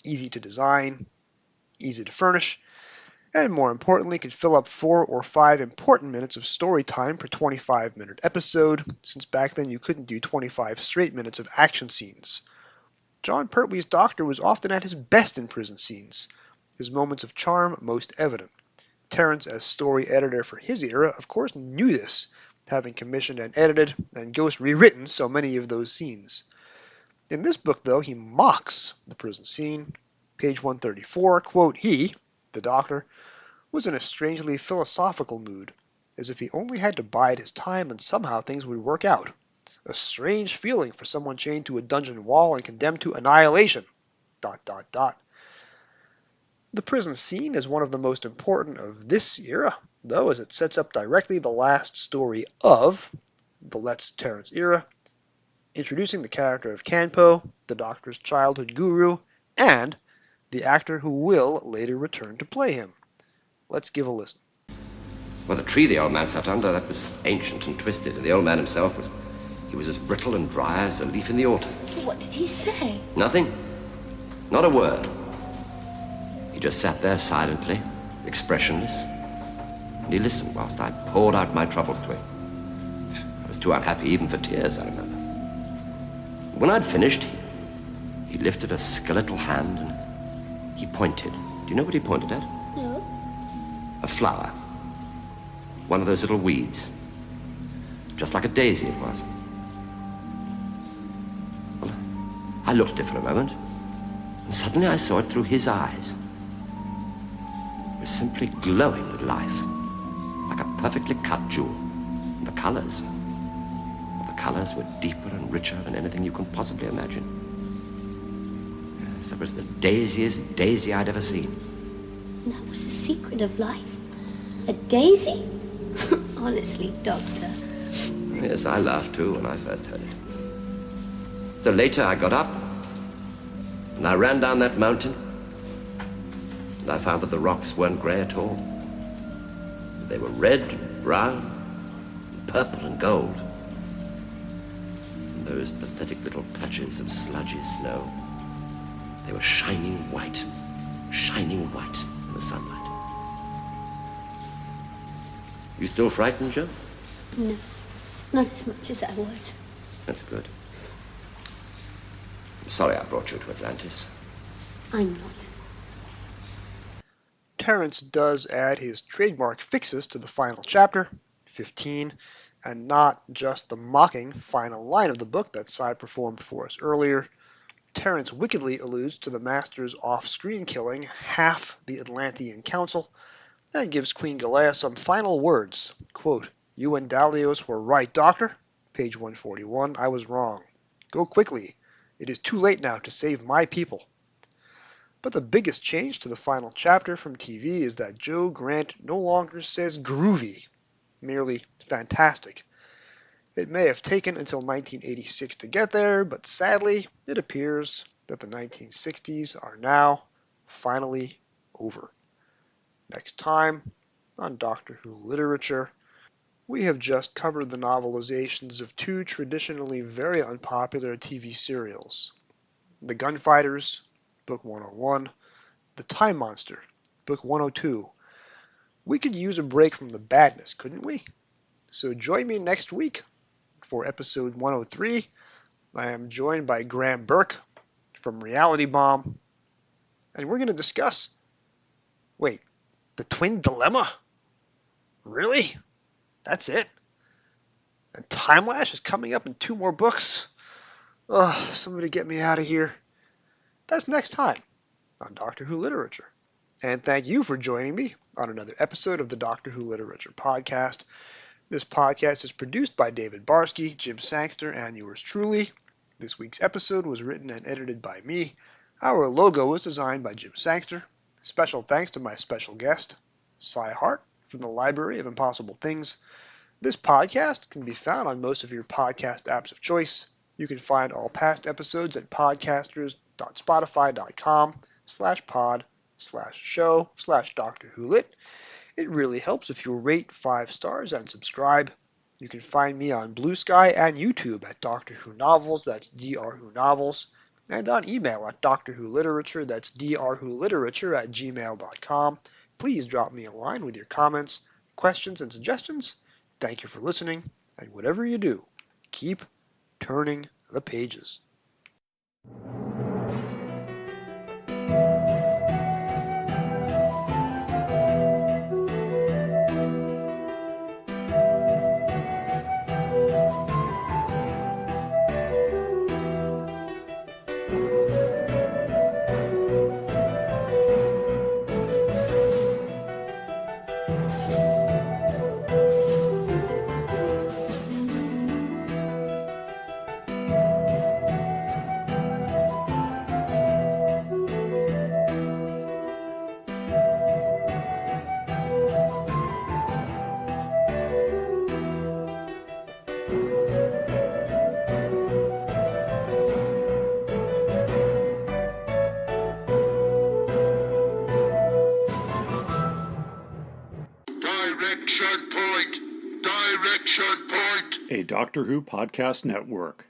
easy to design, easy to furnish, and more importantly could fill up 4 or 5 important minutes of story time per 25-minute episode, since back then you couldn't do 25 straight minutes of action scenes. John Pertwee's Doctor was often at his best in prison scenes, his moments of charm most evident. Terrance, as story editor for his era, of course knew this, having commissioned and edited and ghost rewritten so many of those scenes. In this book, though, he mocks the prison scene. Page 134, quote, he, the Doctor, was in a strangely philosophical mood, as if he only had to bide his time and somehow things would work out. A strange feeling for someone chained to a dungeon wall and condemned to annihilation. ... The prison scene is one of the most important of this era, though, as it sets up directly the last story of the Letts Terrance era, introducing the character of Kanpo, the Doctor's childhood guru, and the actor who will later return to play him. Let's give a listen. Well, the tree the old man sat under, that was ancient and twisted, and the old man himself was as brittle and dry as a leaf in the autumn. What did he say? Nothing. Not a word. He just sat there silently, expressionless, and he listened whilst I poured out my troubles to him. I was too unhappy even for tears, I remember. When I'd finished, he lifted a skeletal hand and he pointed. Do you know what he pointed at? No. A flower. One of those little weeds. Just like a daisy it was. Well, I looked at it for a moment, and suddenly I saw it through his eyes. It was simply glowing with life, like a perfectly cut jewel. And the colors were deeper and richer than anything you can possibly imagine. It was the daisiest daisy I'd ever seen. That was the secret of life. A daisy? Honestly, Doctor. Yes, I laughed too when I first heard it. So later I got up, and I ran down that mountain, and I found that the rocks weren't grey at all. They were red and brown, and purple and gold. And those pathetic little patches of sludgy snow, they were shining white in the sunlight. You still frightened, Joe? No, not as much as I was. That's good. I'm sorry I brought you to Atlantis. I'm not. Terrance does add his trademark fixes to the final chapter, 15, and not just the mocking final line of the book that Cy performed for us earlier. Terrance wickedly alludes to the Master's off-screen killing half the Atlantean Council and gives Queen Galea some final words. Quote, "You and Dalios were right, Doctor. Page 141, I was wrong. Go quickly. It is too late now to save my people." But the biggest change to the final chapter from TV is that Joe Grant no longer says groovy, merely fantastic. It may have taken until 1986 to get there, but sadly, it appears that the 1960s are now finally over. Next time on Doctor Who Literature, we have just covered the novelizations of two traditionally very unpopular TV serials. The Gunfighters, Book 101, The Time Monster, Book 102. We could use a break from the badness, couldn't we? So join me next week for episode 103. I am joined by Graham Burke from Reality Bomb, and we're going to discuss, wait, the Twin Dilemma? Really? That's it? And Time Lash is coming up in 2 more books? Oh, somebody get me out of here. That's next time on Doctor Who Literature. And thank you for joining me on another episode of the Doctor Who Literature podcast. This podcast is produced by David Barsky, Jim Sangster, and yours truly. This week's episode was written and edited by me. Our logo was designed by Jim Sangster. Special thanks to my special guest, Cy Hart, from the Library of Impossible Things. This podcast can be found on most of your podcast apps of choice. You can find all past episodes at podcasters.spotify.com/pod/show/Doctor Who Lit. It really helps if you rate 5 stars and subscribe. You can find me on Blue Sky and YouTube at Doctor Who Novels, that's Dr. Who Novels, and on email at Doctor Who Literature, that's drwholiterature@gmail.com. Please drop me a line with your comments, questions, and suggestions. Thank you for listening, and whatever you do, keep turning the pages. Direction point! Direction point! A Doctor Who podcast network.